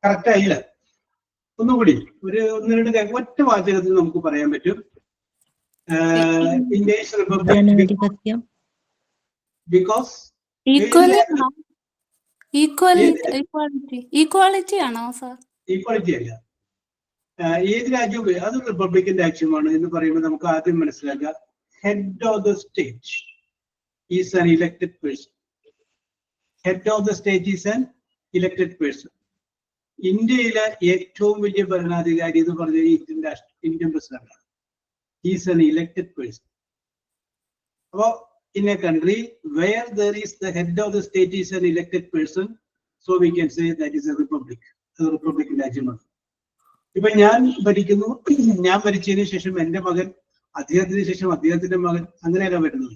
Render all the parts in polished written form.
Correct ആയില്ല. ഒന്നുകൂടി ഒന്ന് രണ്ട് ഒറ്റ വാചകത്തിൽ നമുക്ക് പറയാൻ പറ്റും. India is republic because equality ആണോ സാർ? ഈക്വാലിറ്റി അല്ല. ഏത് രാജ്യവും അത് റിപ്പബ്ലിക്കൻ രാജ്യമാണ് എന്ന് പറയുമ്പോൾ നമുക്ക് ആദ്യം മനസ്സിലാക്കുക, head of the state is an elected person. Head of the state is an elected person. ഇന്ത്യയിലെ ഏറ്റവും വലിയ ഭരണാധികാരി എന്ന് പറഞ്ഞാൽ ഇന്ത്യൻ പ്രസിഡന്റാണ്. Is an elected person. അപ്പോ in a country where there is the head of the state is an elected person, so we can say that is a republic. A republican രാജ്യമാണ്. ഇപ്പൊ ഞാൻ ഭരിക്കുന്നു, ഞാൻ ഭരിച്ചതിന് ശേഷം എന്റെ മകൻ, അദ്ദേഹത്തിന് ശേഷം അദ്ദേഹത്തിന്റെ മകൻ, അങ്ങനെയല്ല വരുന്നത്.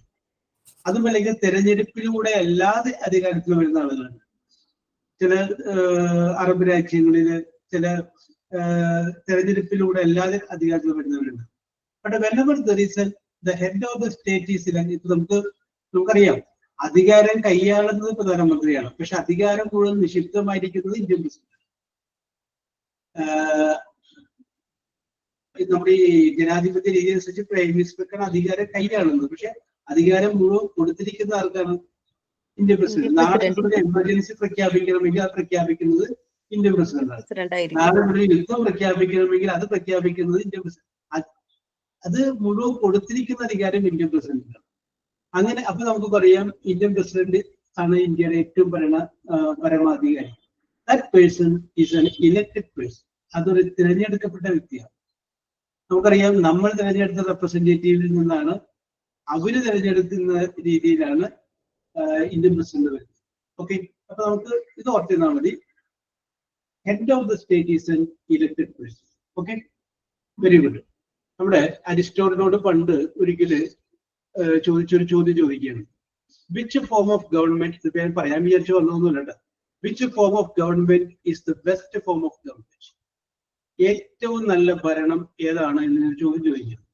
അതുമല്ലെങ്കിൽ തെരഞ്ഞെടുപ്പിലൂടെ അല്ലാതെ അധികാരത്തിൽ വരുന്ന ആളുകളാണ്. ചില അറബ് രാജ്യങ്ങളില് ചില തെരഞ്ഞെടുപ്പിലൂടെ അല്ലാതെ അധികാരത്തിൽ വരുന്നവരുണ്ട്. But whenever there is the head of the state is ഇപ്പൊ നമുക്കറിയാം, അധികാരം കൈയാളുന്നത് പ്രധാനമന്ത്രിയാണ്. പക്ഷെ അധികാരം മുഴുവൻ നിക്ഷിപ്തമായിരിക്കുന്നത് ഇന്ത്യൻ പ്രസിഡന്റ്. നമ്മുടെ ഈ ജനാധിപത്യ രീതി അനുസരിച്ച് പ്രൈം മിനിസ്റ്റർക്കാണ് അധികാരം കൈയാളുന്നത്. പക്ഷെ അധികാരം മുഴുവൻ കൊടുത്തിരിക്കുന്ന ആർക്കാണ്? Indian president. നാളെ ഒരു എമർജൻസി പ്രഖ്യാപിക്കണമെങ്കിൽ അത് പ്രഖ്യാപിക്കുന്നത് ഇന്ത്യൻ പ്രസിഡന്റാണ്. നാളെ ഒരു യുദ്ധം പ്രഖ്യാപിക്കണമെങ്കിൽ അത് പ്രഖ്യാപിക്കുന്നത് ഇന്ത്യൻ പ്രസിഡന്റ്. അത് മുഴുവൻ കൊടുത്തിരിക്കുന്ന അധികാരം ഇന്ത്യൻ പ്രസിഡന്റിനാണ്. അങ്ങനെ അപ്പൊ നമുക്ക് പറയാം, ഇന്ത്യൻ പ്രസിഡന്റ് ആണ് ഇന്ത്യയുടെ ഏറ്റവും പരമാധികാരി. That person is an elected person. അതൊരു തിരഞ്ഞെടുക്കപ്പെട്ട വ്യക്തിയാണ്. നമുക്കറിയാം, നമ്മൾ തിരഞ്ഞെടുത്ത റെപ്രസെന്റേറ്റീവിൽ നിന്നാണ് അവര് തിരഞ്ഞെടുക്കുന്ന രീതിയിലാണ് ഇന്ത്യൻ പ്രസിഡന്റ് വരുന്നത്. ഓക്കെ, അപ്പൊ നമുക്ക് ഇത് ഓർത്തിരുന്നാൽ മതി. Head of the state is an elected person. Okay, very good. നമ്മുടെ അരിസ്റ്റോട്ടിലിനോട് പണ്ട് ഒരിക്കല് ചോദിച്ചൊരു ചോദ്യം ചോദിക്കുകയാണ്. വിച്ച് ഫോം ഓഫ് ഗവൺമെന്റ്, ഇത് ഞാൻ പറയാൻ വിചാരിച്ചു വന്നൊന്നുമില്ല, which form of government is the best form of government? ഏറ്റവും നല്ല ഭരണം ഏതാണ് എന്ന് ചോദ്യം ചോദിക്കുന്നു.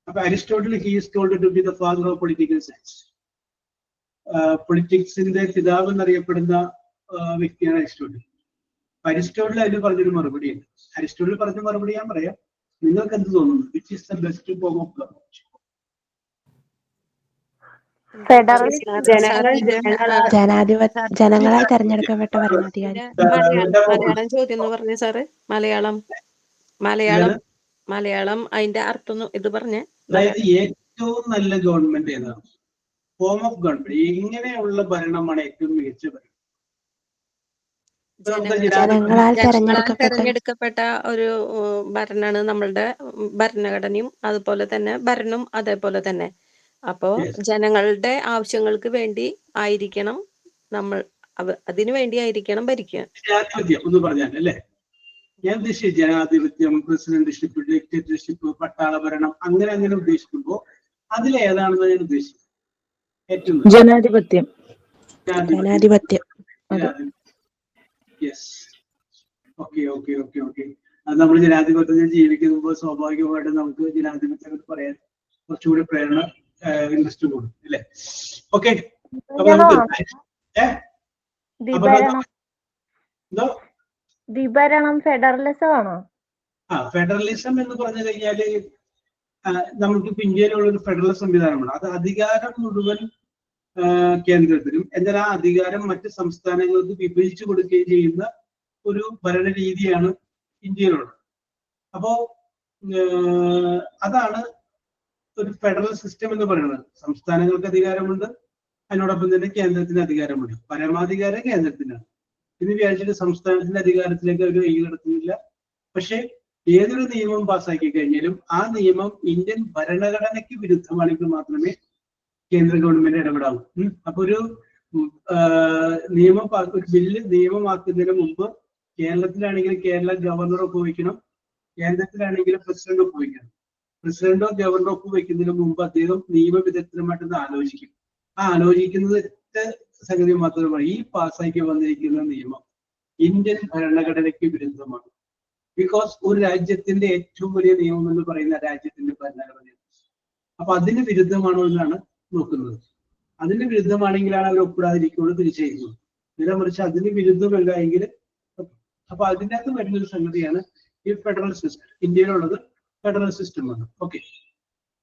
അപ്പൊ Aristotle he is told to be the father of political science. പൊളിറ്റിക്സിന്റെ പിതാവ് എന്നറിയപ്പെടുന്ന വ്യക്തിയാണ് അരിസ്റ്റോട്ടിൽ. അരിസ്റ്റോട്ടിൽ അതിന് പറഞ്ഞൊരു മറുപടിയുണ്ട്. അരിസ്റ്റോട്ടിൽ പറഞ്ഞ മറുപടി ഞാൻ പറയാം, നിങ്ങൾക്ക് എന്ത് തോന്നുന്നു? Which is the best form of government? ജനങ്ങളാൽ തെരഞ്ഞെടുക്കപ്പെട്ട ഭരണാധികാരി. മലയാളം ചോദ്യം എന്ന് പറഞ്ഞു സാറ്. മലയാളം അതിന്റെ അർത്ഥം ഇത് പറഞ്ഞ. അതായത് ഏറ്റവും നല്ല ഗവൺമെന്റ് ഏതാണ്? ഫോം ഓഫ് ഗവൺമെന്റ്, എങ്ങനെയുള്ള ഭരണമാണ് ഏറ്റവും മികച്ച ഭരണം? ജനങ്ങളാൽ തെരഞ്ഞെടുക്കപ്പെട്ട ഒരു ഭരണമാണ് നമ്മളുടെ ഭരണഘടനയും അതുപോലെ തന്നെ ഭരണം അതേപോലെ തന്നെ. അപ്പോ ജനങ്ങളുടെ ആവശ്യങ്ങൾക്ക് വേണ്ടി ആയിരിക്കണം നമ്മൾ, അതിനു വേണ്ടി ആയിരിക്കണം ഭരിക്കുക. ജനാധിപത്യം ഒന്ന് പറഞ്ഞാൽ അല്ലേ? ഞാൻ ഉദ്ദേശിച്ചത് ജനാധിപത്യം, പ്രസിഡന്റ്ഷിപ്പ്, ഡിക്റ്റേറ്റർഷിപ്പ്, പട്ടാള ഭരണം, അങ്ങനെ ഉദ്ദേശിക്കുമ്പോ അതിലേതാണെന്ന് ഞാൻ ഉദ്ദേശിക്കുന്നത്? ഏറ്റവും ജനാധിപത്യം. Yes, okay okay okay okay. അത് നമ്മൾ ജനാധിപത്യത്തിൽ ജീവിക്കുമ്പോൾ സ്വാഭാവികമായിട്ടും നമുക്ക് ജനാധിപത്യം പറയാൻ കുറച്ചുകൂടി പ്രേരണ, ഇൻട്രസ്റ്റ് കൂടും അല്ലേ? ഓക്കെ, അപ്പൊ നമുക്ക് ഫെഡറലിസം ആണോ? ഫെഡറലിസം എന്ന് പറഞ്ഞു കഴിഞ്ഞാല് നമുക്ക് ഇന്ത്യയിലുള്ള ഒരു ഫെഡറൽ സംവിധാനമാണ്. അത് അധികാരം മുഴുവൻ കേന്ദ്രത്തിലും, എന്നാൽ ആ അധികാരം മറ്റ് സംസ്ഥാനങ്ങൾക്ക് വിഭജിച്ചു കൊടുക്കുകയും ചെയ്യുന്ന ഒരു ഭരണരീതിയാണ് ഇന്ത്യയിലുള്ളത്. അപ്പോ അതാണ് ഒരു ഫെഡറൽ സിസ്റ്റം എന്ന് പറയുന്നത്. സംസ്ഥാനങ്ങൾക്ക് അധികാരമുണ്ട്, അതിനോടൊപ്പം തന്നെ കേന്ദ്രത്തിന് അധികാരമുണ്ട്. പരമാധികാരം കേന്ദ്രത്തിനാണ്. ഇന്ന് വിചാരിച്ചിട്ട് സംസ്ഥാനത്തിന്റെ അധികാരത്തിലേക്ക് അവർ കൈകടത്തുന്നില്ല. പക്ഷെ ഏതൊരു നിയമം പാസ്സാക്കി കഴിഞ്ഞാലും ആ നിയമം ഇന്ത്യൻ ഭരണഘടനയ്ക്ക് വിരുദ്ധമാണെങ്കിൽ മാത്രമേ കേന്ദ്ര ഗവൺമെന്റ് ഇടപെടാവൂ. അപ്പൊ ഒരു ബില്ല് നിയമമാക്കുന്നതിന് മുമ്പ് കേരളത്തിലാണെങ്കിൽ കേരള ഗവർണർ ഒപ്പുവെക്കണം, കേന്ദ്രത്തിലാണെങ്കിൽ പ്രസിഡന്റ് ഒപ്പുവെക്കണം. പ്രസിഡന്റോ ഗവർണറോ ഒപ്പുവെക്കുന്നതിന് മുമ്പ് അദ്ദേഹം നിയമവിദഗ്ധരുമായിട്ടൊന്ന് ആലോചിക്കും. ആ ആലോചിക്കുന്നത് സംഗതി മാത്രമാണ് ഈ പാസ്സാക്കി വന്നിരിക്കുന്ന നിയമം ഇന്ത്യൻ ഭരണഘടനയ്ക്ക് വിരുദ്ധമാണ്. ബിക്കോസ് ഒരു രാജ്യത്തിന്റെ ഏറ്റവും വലിയ നിയമം എന്ന് പറയുന്ന രാജ്യത്തിന്റെ ഭരണഘടനയാണ്. അപ്പൊ അതിന് വിരുദ്ധമാണോ എന്നാണ് നോക്കുന്നത്. അതിന് വിരുദ്ധമാണെങ്കിലാണ് അവർ ഒപ്പിടാതിരിക്കുള്ളൂ, തിരിച്ചയക്കുന്നത്. ഇതിനെ മറിച്ച് അതിന് വിരുദ്ധമല്ല എങ്കിൽ അപ്പൊ അതിൻ്റെ അകത്ത് വരുന്നൊരു സംഗതിയാണ് ഈ ഫെഡറൽ സിസ്റ്റം. ഇന്ത്യയിലുള്ളത് ഫെഡറൽ സിസ്റ്റം ആണ്. ഓക്കെ,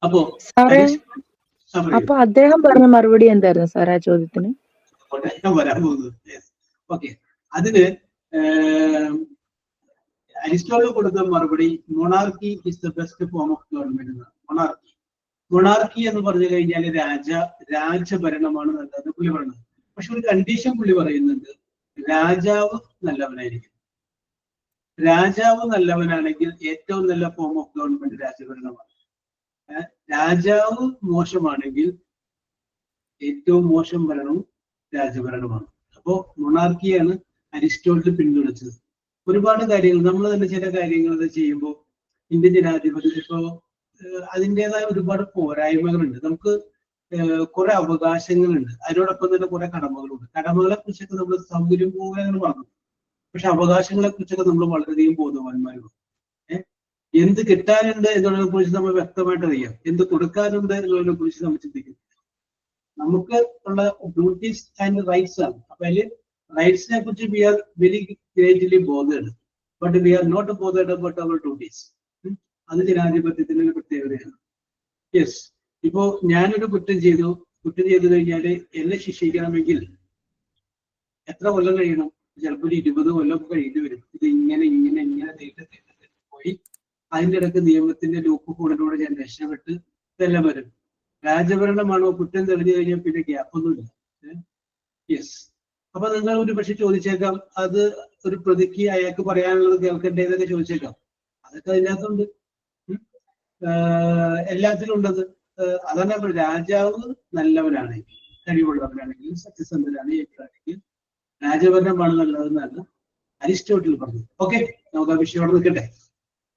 അപ്പോ സാറേ, അപ്പൊ അദ്ദേഹം പറഞ്ഞ മറുപടി എന്തായിരുന്നു സാർ ആ ചോദ്യത്തിന്? ഞാൻ വരാൻ പോകുന്നത്. ഓക്കെ, അതിന് അരിസ്റ്റോട്ടിൽ കൊടുത്ത മറുപടി monarchy is the best form of government എന്നാണ്. മൊണാർക്കി എന്ന് പറഞ്ഞു കഴിഞ്ഞാൽ രാജഭരണമാണ് നല്ലത് പുള്ളി പറയുന്നത്. പക്ഷെ ഒരു കണ്ടീഷൻ പുള്ളി പറയുന്നുണ്ട്, രാജാവ് നല്ലവനായിരിക്കും. രാജാവ് നല്ലവനാണെങ്കിൽ ഏറ്റവും നല്ല ഫോം ഓഫ് ഗവൺമെന്റ് രാജഭരണമാണ്. രാജാവ് മോശമാണെങ്കിൽ ഏറ്റവും മോശം ഭരണവും രാജഭരണമാണ്. അപ്പോ മൊണാർക്കിയാണ് അരിസ്റ്റോട്ടിൽ പിന്തുണച്ചത്. ഒരുപാട് കാര്യങ്ങൾ നമ്മൾ തന്നെ ചില കാര്യങ്ങൾ ചെയ്യുമ്പോൾ ഇന്ത്യൻ ജനാധിപത്യത്തിൽ ഇപ്പോ അതിൻ്റെതായ ഒരുപാട് പോരായ്മകളുണ്ട്. നമുക്ക് കുറെ അവകാശങ്ങളുണ്ട്, അതിനോടൊപ്പം തന്നെ കുറെ കടമകളുണ്ട്. കടമകളെ കുറിച്ചൊക്കെ നമ്മൾ സൗകര്യം പോലെ പറഞ്ഞു, പക്ഷെ അവകാശങ്ങളെ കുറിച്ചൊക്കെ നമ്മൾ വളരെയധികം ബോധവാന്മാരുണ്ട്. എന്ത് കിട്ടാനുണ്ട് എന്നുള്ളതിനെ കുറിച്ച് നമ്മൾ വ്യക്തമായിട്ട് അറിയാം, എന്ത് കൊടുക്കാനുണ്ട് എന്നുള്ളതിനെ കുറിച്ച് നമ്മൾ ചിന്തിക്കും. നമുക്ക് ഉള്ള ഡ്യൂട്ടീസ് ആൻഡ് റൈറ്റ്സ് ആണ്. അപ്പൊ അതിൽ റൈറ്റ്സിനെ കുറിച്ച് we are very greatly bothered, but we are not bothered about our duties. അത് ജനാധിപത്യത്തിന്റെ ഒരു പ്രത്യേകതയാണ്. യെസ്, ഇപ്പോ ഞാനൊരു കുറ്റം ചെയ്തു കഴിഞ്ഞാൽ എന്നെ ശിക്ഷിക്കണമെങ്കിൽ എത്ര കൊല്ലം കഴിയണം? ചിലപ്പോൾ ഒരു 20 കൊല്ലം കഴിയേണ്ടി വരും. ഇത് ഇങ്ങനെ പോയി അതിൻ്റെ ഇടയ്ക്ക് നിയമത്തിന്റെ ലൂപ്പ് ഹോളിലൂടെ ഞാൻ രക്ഷപ്പെട്ട് ഇതെല്ലാം വരും. രാജഭരണമാണോ? കുറ്റം തെളിഞ്ഞു കഴിഞ്ഞാൽ പിന്നെ ഗ്യാപ്പൊന്നുമില്ല. യെസ്, അപ്പൊ നിങ്ങൾ ഒരു പക്ഷെ ചോദിച്ചേക്കാം, അത് ഒരു പ്രതിക്ക് അയാൾക്ക് പറയാനുള്ളത് കേൾക്കേണ്ടതൊക്കെ ചോദിച്ചേക്കാം. അതൊക്കെ അതിനകത്തുണ്ട്, എല്ലാത്തിലും ഉണ്ടത്. അതാണ് രാജാവ് നല്ലവനാണെങ്കിൽ, കഴിവുള്ളവരാണെങ്കിൽ, സത്യസന്ധനാണെങ്കിൽ രാജഭരണമാണ് നല്ലതെന്നാണ് അരിസ്റ്റോട്ടിൽ പറഞ്ഞത്. ഓക്കെ, നമുക്ക് ആ വിഷയം അവിടെ നിൽക്കട്ടെ.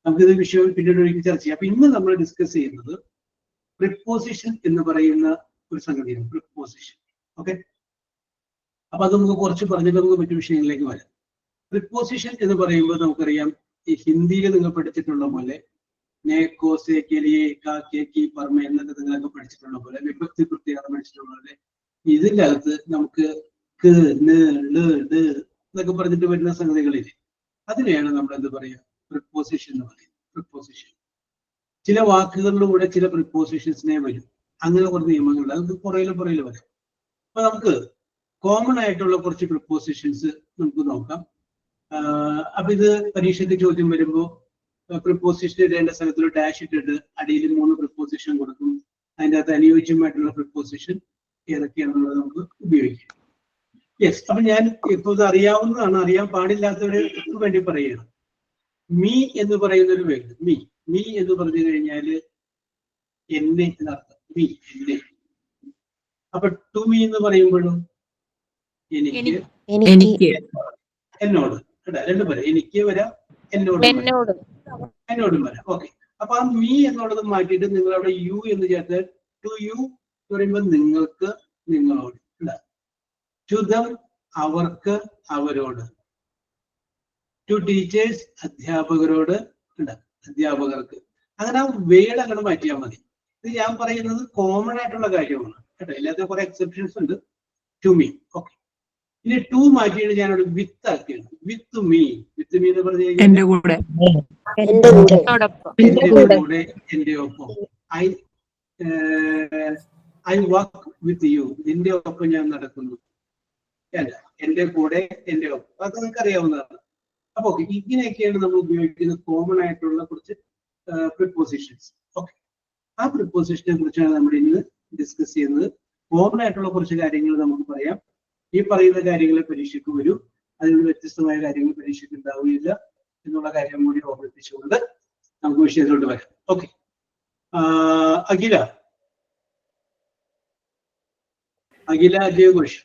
നമുക്കിത് വിഷയം പിന്നീട് ഒരിക്കൽ ചർച്ച ചെയ്യാം. അപ്പൊ ഇന്ന് നമ്മൾ ഡിസ്കസ് ചെയ്യുന്നത് പ്രിപ്പോസിഷൻ എന്ന് പറയുന്ന ഒരു സംഗതിയാണ്. പ്രിപ്പോസിഷൻ. ഓക്കെ, അപ്പൊ അത് നമുക്ക് കുറച്ച് പറഞ്ഞിട്ട് നമുക്ക് മറ്റു വിഷയങ്ങളിലേക്ക് വരാം. പ്രിപ്പോസിഷൻ എന്ന് പറയുമ്പോൾ നമുക്കറിയാം, ഈ ഹിന്ദിയിൽ നിങ്ങൾ പഠിച്ചിട്ടുള്ള പോലെ നേക്കോ സേ കെ ലിയെ കാ കെ കി പർമ എന്നൊക്കെ നിങ്ങളൊക്കെ പഠിച്ചിട്ടുള്ള പോലെ, വിഭക്തി പ്രത്യേകത പഠിച്ചിട്ടുള്ള പോലെ ഇതിൻ്റെ അകത്ത് നമുക്ക് ക ന ള ഡ് എന്നൊക്കെ പറഞ്ഞിട്ട് വരുന്ന സംഗതികളിൽ അതിനെയാണ് നമ്മൾ എന്ത് പറയുക? പ്രിപ്പോസിഷൻ എന്ന് പറയുന്നത്. പ്രിപ്പോസിഷൻ ചില വാക്കുകളിലൂടെ ചില പ്രിപ്പോസിഷൻസിനെ വരും. അങ്ങനെ കുറച്ച് നിയമങ്ങളുണ്ട്, അത് പുറയിലും വരും. അപ്പൊ നമുക്ക് കോമൺ ആയിട്ടുള്ള കുറച്ച് പ്രിപ്പോസിഷൻസ് നമുക്ക് നോക്കാം. അപ്പൊ ഇത് പരീക്ഷയ്ക്ക് ചോദ്യം വരുമ്പോൾ പ്രിപ്പോസിഷൻ ഇടേണ്ട സ്ഥലത്തിൽ ഡാഷ് ഇട്ടിട്ട് അടിയിൽ 3 പ്രിപ്പോസിഷൻ കൊടുക്കും. അതിൻ്റെ അകത്ത് അനുയോജ്യമായിട്ടുള്ള പ്രിപ്പോസിഷൻ ഏതൊക്കെയാണെന്നുള്ളത് നമുക്ക് ഉപയോഗിക്കാം. യെസ്, അപ്പൊ ഞാൻ ഇപ്പൊ ഇത് അറിയാവുന്നതാണ്, അറിയാൻ പാടില്ലാത്തവർക്ക് വേണ്ടി പറയുകയാണ്. മീ എന്ന് പറയുന്ന ഒരു വേർഡ്, മീ എന്ന് പറഞ്ഞു കഴിഞ്ഞാല് എന്നെ എന്നർത്ഥം. മീ, എന്നെ. അപ്പൊ ടു മീ എന്ന് പറയുമ്പോഴും എനിക്ക്, എന്നോട്, രണ്ടും വരാം. എനിക്ക് വരാം, എന്നോടും വരാം. ഓക്കെ, അപ്പൊ ആ മീ എന്നുള്ളത് മാറ്റിയിട്ട് നിങ്ങൾ അവിടെ യു എന്ന് ചേർത്ത് ടു യു എന്ന് പറയുമ്പോൾ നിങ്ങൾക്ക്, നിങ്ങളോട്. ടു ദം, അവർക്ക്, അവരോട്. ടു ടീച്ചേഴ്സ്, അധ്യാപകരോട്, അധ്യാപകർക്ക്. അങ്ങനെ ആ വേർഡ് അങ്ങനെ മാറ്റിയാൽ മതി. ഇത് ഞാൻ പറയുന്നത് കോമൺ ആയിട്ടുള്ള കാര്യമാണ് കേട്ടോ, എല്ലാത്തിനും കുറെ എക്സെപ്ഷൻസ് ഉണ്ട്. To me. ഓക്കെ, ഇനി ടു മാറ്റിയിട്ട് ഞാനൊരു വിത്ത് ആക്കിയാണ്. വിത്ത് മീ എന്ന് പറഞ്ഞു കഴിഞ്ഞാൽ എന്റെ കൂടെ, എന്റെ ഒപ്പം. ഐ വർക്ക് വിത്ത് യു, നിന്റെ ഒപ്പം ഞാൻ നടക്കുന്നു. എന്റെ കൂടെ, എന്റെ ഒപ്പം. അത് നിങ്ങൾക്ക് അറിയാവുന്നതാണ്. അപ്പൊ ഇങ്ങനെയൊക്കെയാണ് നമ്മൾ ഉപയോഗിക്കുന്ന കോമൺ ആയിട്ടുള്ള കുറച്ച് പ്രിപ്പോസിഷൻസ്. ഓക്കെ, ആ പ്രിപ്പോസിഷനെ കുറിച്ചാണ് നമ്മൾ ഇന്ന് ഡിസ്കസ് ചെയ്യുന്നത്. കോമൺ ആയിട്ടുള്ള കുറച്ച് കാര്യങ്ങൾ നമുക്ക് പറയാം. ഈ പറയുന്ന കാര്യങ്ങൾ പരീക്ഷയ്ക്ക് വരും, അതിൽ വ്യത്യസ്തമായ കാര്യങ്ങൾ പരീക്ഷയ്ക്ക് ഉണ്ടാവുകയില്ല എന്നുള്ള കാര്യം കൂടി ഓർമ്മിപ്പിച്ചുകൊണ്ട് നമുക്ക് വിഷയത്തിലോട്ട് വരാം. ഓക്കെ, അഖില അജയഘോഷ്.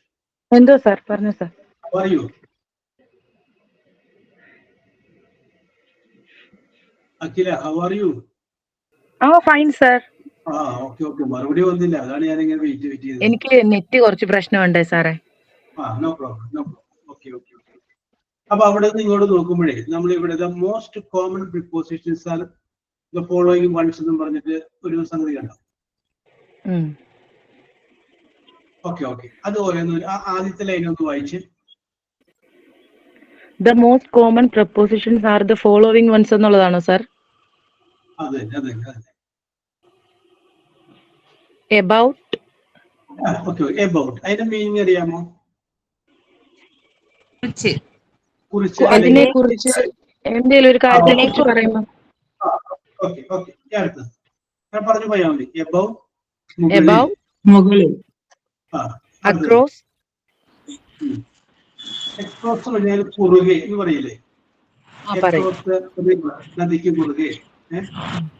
എന്തോ സാർ പറഞ്ഞു സാർ. പറയൂ. അഖില, how are you? Fine sir. Okay, മറുപടി വന്നില്ല, അതാണ് ഞാൻ ഇങ്ങനെ വെയിറ്റ് ചെയ്തത്. എനിക്ക് നെറ്റ് കുറച്ച് പ്രശ്നമുണ്ട് സാറേ. No problem. ഓക്കെ. അപ്പൊ അവിടെ നിന്ന് ഇങ്ങോട്ട് നോക്കുമ്പോഴേ നമ്മൾ ഇവിടെ the most common prepositions are the following ones എന്നും പറഞ്ഞിട്ട് ഒരു സംഗതി കണ്ടോ? ഓക്കെ, അത് ഓരോന്ന് ആദ്യത്തെ ലൈൻ ഒന്ന് വായിച്ച്. The most common prepositions are the following ones എന്നുള്ളതാണോ സാർ? അതെ അതെ അതെ. എബൌട്ട്. ഓക്കെ, എബൌട്ട് അതിന്റെ മീനിങ് അറിയാമോ? കുറിച്ച് അതിനെ കുറിച്ച് എന്തെങ്കിലും ഒരു കാര്യത്തെ കുറിച്ച് പറയുമോ? ഓക്കെ ഓക്കെ, അടുത്തത് ഞാൻ പറഞ്ഞു പോയാൽ മതി. എബൌട്ട് മുകളിൽ. അക്രോസ്. എക്രോസ് പറഞ്ഞാൽ കുറുകെ എന്ന് പറയില്ലേ? എക്രോസ് നദിക്ക് കുറുകെ.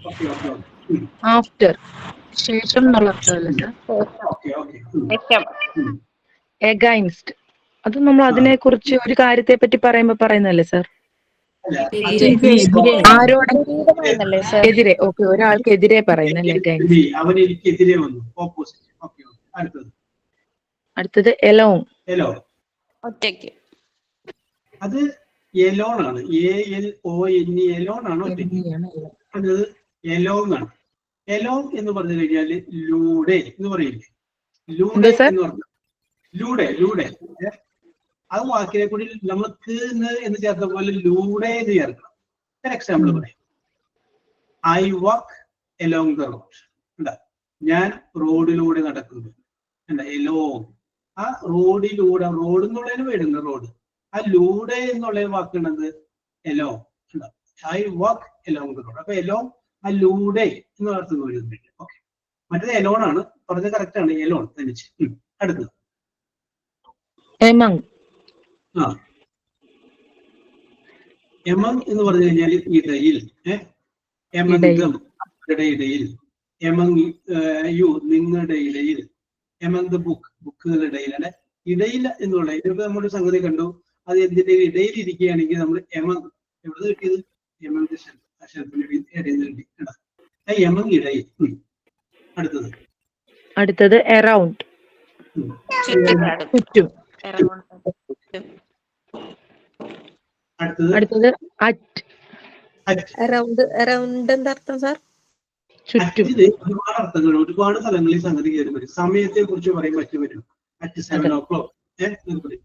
Okay okay okay. ആഫ്റ്റർ, ശേഷം എന്നുള്ള അർത്ഥമല്ലേ സാർ? Okay okay. എഗൈൻസ്റ്റ്, അത് നമ്മൾ അതിനെ കുറിച്ച് ഒരു കാര്യത്തെ പറ്റി പറയുമ്പോ പറയുന്നല്ലേ സാർ? എതിരെ. ഓക്കെ, ഒരാൾക്ക് എതിരെ പറയുന്നല്ലേ? അവൻ എനിക്കെതിരെ വന്നു, ഓപ്പോസിറ്റ്. Okay okay. അടുത്തത് എലോങ്. ഒറ്റയ്ക്ക്. അത് എലോൺ ആണ്. ALONE, എലോൺ ആണ്, ഒറ്റയ്ക്ക്. അത് എലോങ് ആണ്. എലോങ് എന്ന് പറഞ്ഞു കഴിഞ്ഞാല് ലൂടെ എന്ന് പറയില്ലേ? ലൂടെ എന്ന് പറഞ്ഞു, ലൂടെ ലൂടെ. അത് വാക്കിനെ കൂടി നമുക്ക് എന്ന് ചേർത്ത പോലെ ലൂടെ എന്ന് ചേർക്കണം. ഒരു എക്സാമ്പിൾ പറയാം. I walk along the road. എന്താ? ഞാൻ റോഡിലൂടെ നടക്കുന്നു. എന്താ? എലോങ്. ആ റോഡിലൂടെ, റോഡ് എന്നുള്ളതിന് വരുന്ന റോഡ്, ആ ലൂടെ എന്നുള്ള വാക്കുന്നത് എലോങ്. എന്താ? I walk along the road. അപ്പൊ എലോങ് ആ ലൂടെ എന്ന് അർത്ഥം വരുന്നുണ്ട്. ഓക്കെ, മറ്റേത് എലോൺ ആണ്. പറഞ്ഞത് കറക്റ്റ് ആണ്, എലോൺ തനിച്ച്. അടുത്തത് എമങ്. എമങ് എന്ന് പറഞ്ഞു കഴിഞ്ഞാൽ ഇടയിൽ. എമങ് ദം, അവരുടെ ഇടയിൽ. എമങ് യു, നിങ്ങളുടെ ഇടയിൽ. എമങ് ദ ബുക്ക്, ബുക്കുകളുടെ ഇടയിലാണ്. ഇടയിൽ എന്നുള്ള ഇതിപ്പോ നമ്മളൊരു സംഗതി കണ്ടു, അത് എന്തിന്റെ ഇടയിൽ ഇരിക്കുകയാണെങ്കിൽ നമ്മൾ എമങ്, എവിടെ കിട്ടിയത്? എമങ് അക്ഷരത്തിന്റെ ഇടയിൽ കിട്ടി. എമങ് ഇടയിൽ. അടുത്തത് എറൗണ്ട്, ചുറ്റും. അടുത്തത് അറ്റ്. അറൗണ്ട് എന്താ അർത്ഥം സാർ? ചുറ്റും. ഒരുപാട് അർത്ഥങ്ങൾ, ഒരുപാട് സ്ഥലങ്ങളിൽ സംഗതി കയറി വരും. സമയത്തെ കുറിച്ച് പറയുമ്പോൾ അറ്റ് വരും. At 7 o'clock.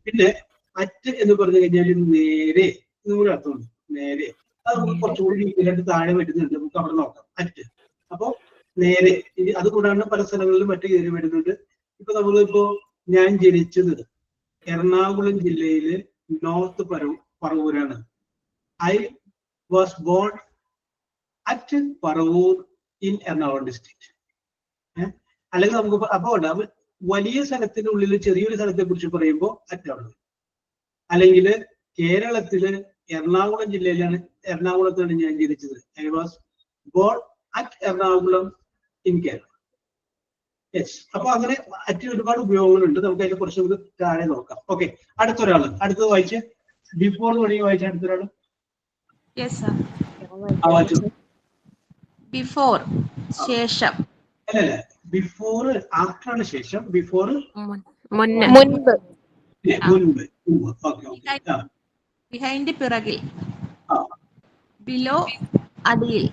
പിന്നെ അറ്റ് എന്ന് പറഞ്ഞു കഴിഞ്ഞാൽ നേരെ എന്നൊരു അർത്ഥമുണ്ട്. നേരെ, അത് നമുക്ക് കുറച്ചുകൂടി ഡീറ്റെയിലായിട്ട് താഴെ വരുന്നുണ്ട്, നമുക്ക് അവിടെ നോക്കാം. അറ്റ് അപ്പൊ നേരെ. അത് കൂടാണ്ട് പല സ്ഥലങ്ങളിലും മറ്റ് കയറി വരുന്നുണ്ട്. ഇപ്പൊ നമ്മളിപ്പോ ഞാൻ ജനിച്ചത് എറണാകുളം ജില്ലയില് നോർത്ത് പറവൂരാണ്. I was born at Paravur in Ernakulam district. അല്ലെങ്കിൽ നമുക്ക് അപ്പൊ ഉണ്ടാവും വലിയ സ്ഥലത്തിനുള്ളിൽ ചെറിയൊരു സ്ഥലത്തെ കുറിച്ച് പറയുമ്പോൾ അറ്റാണ്. അല്ലെങ്കിൽ കേരളത്തില് എറണാകുളം ജില്ലയിലാണ്, എറണാകുളത്താണ് ഞാൻ ജനിച്ചത്. I was born at Ernakulam in Kerala. Yes. അപ്പൊ അങ്ങനെ അറ്റ് ഒരുപാട് ഉപയോഗങ്ങളുണ്ട്. നമുക്ക് അതിനെ കുറച്ച് കൂടി താഴെ നോക്കാം. ഓക്കെ, അടുത്തൊരാള്, അടുത്തത് വായിച്ച്. ബിഫോർ തുടങ്ങി വായിച്ച അടുത്തൊരാള്. ബിഫോർ, ശേഷം. അല്ലല്ല, ബിഫോർ ആഫ്റ്റർ ആണ് ശേഷം. ബിഫോർ മുൻപ്. ബിഹൈൻഡ്, പിറകിൽ. ബിലോ, അടിയിൽ.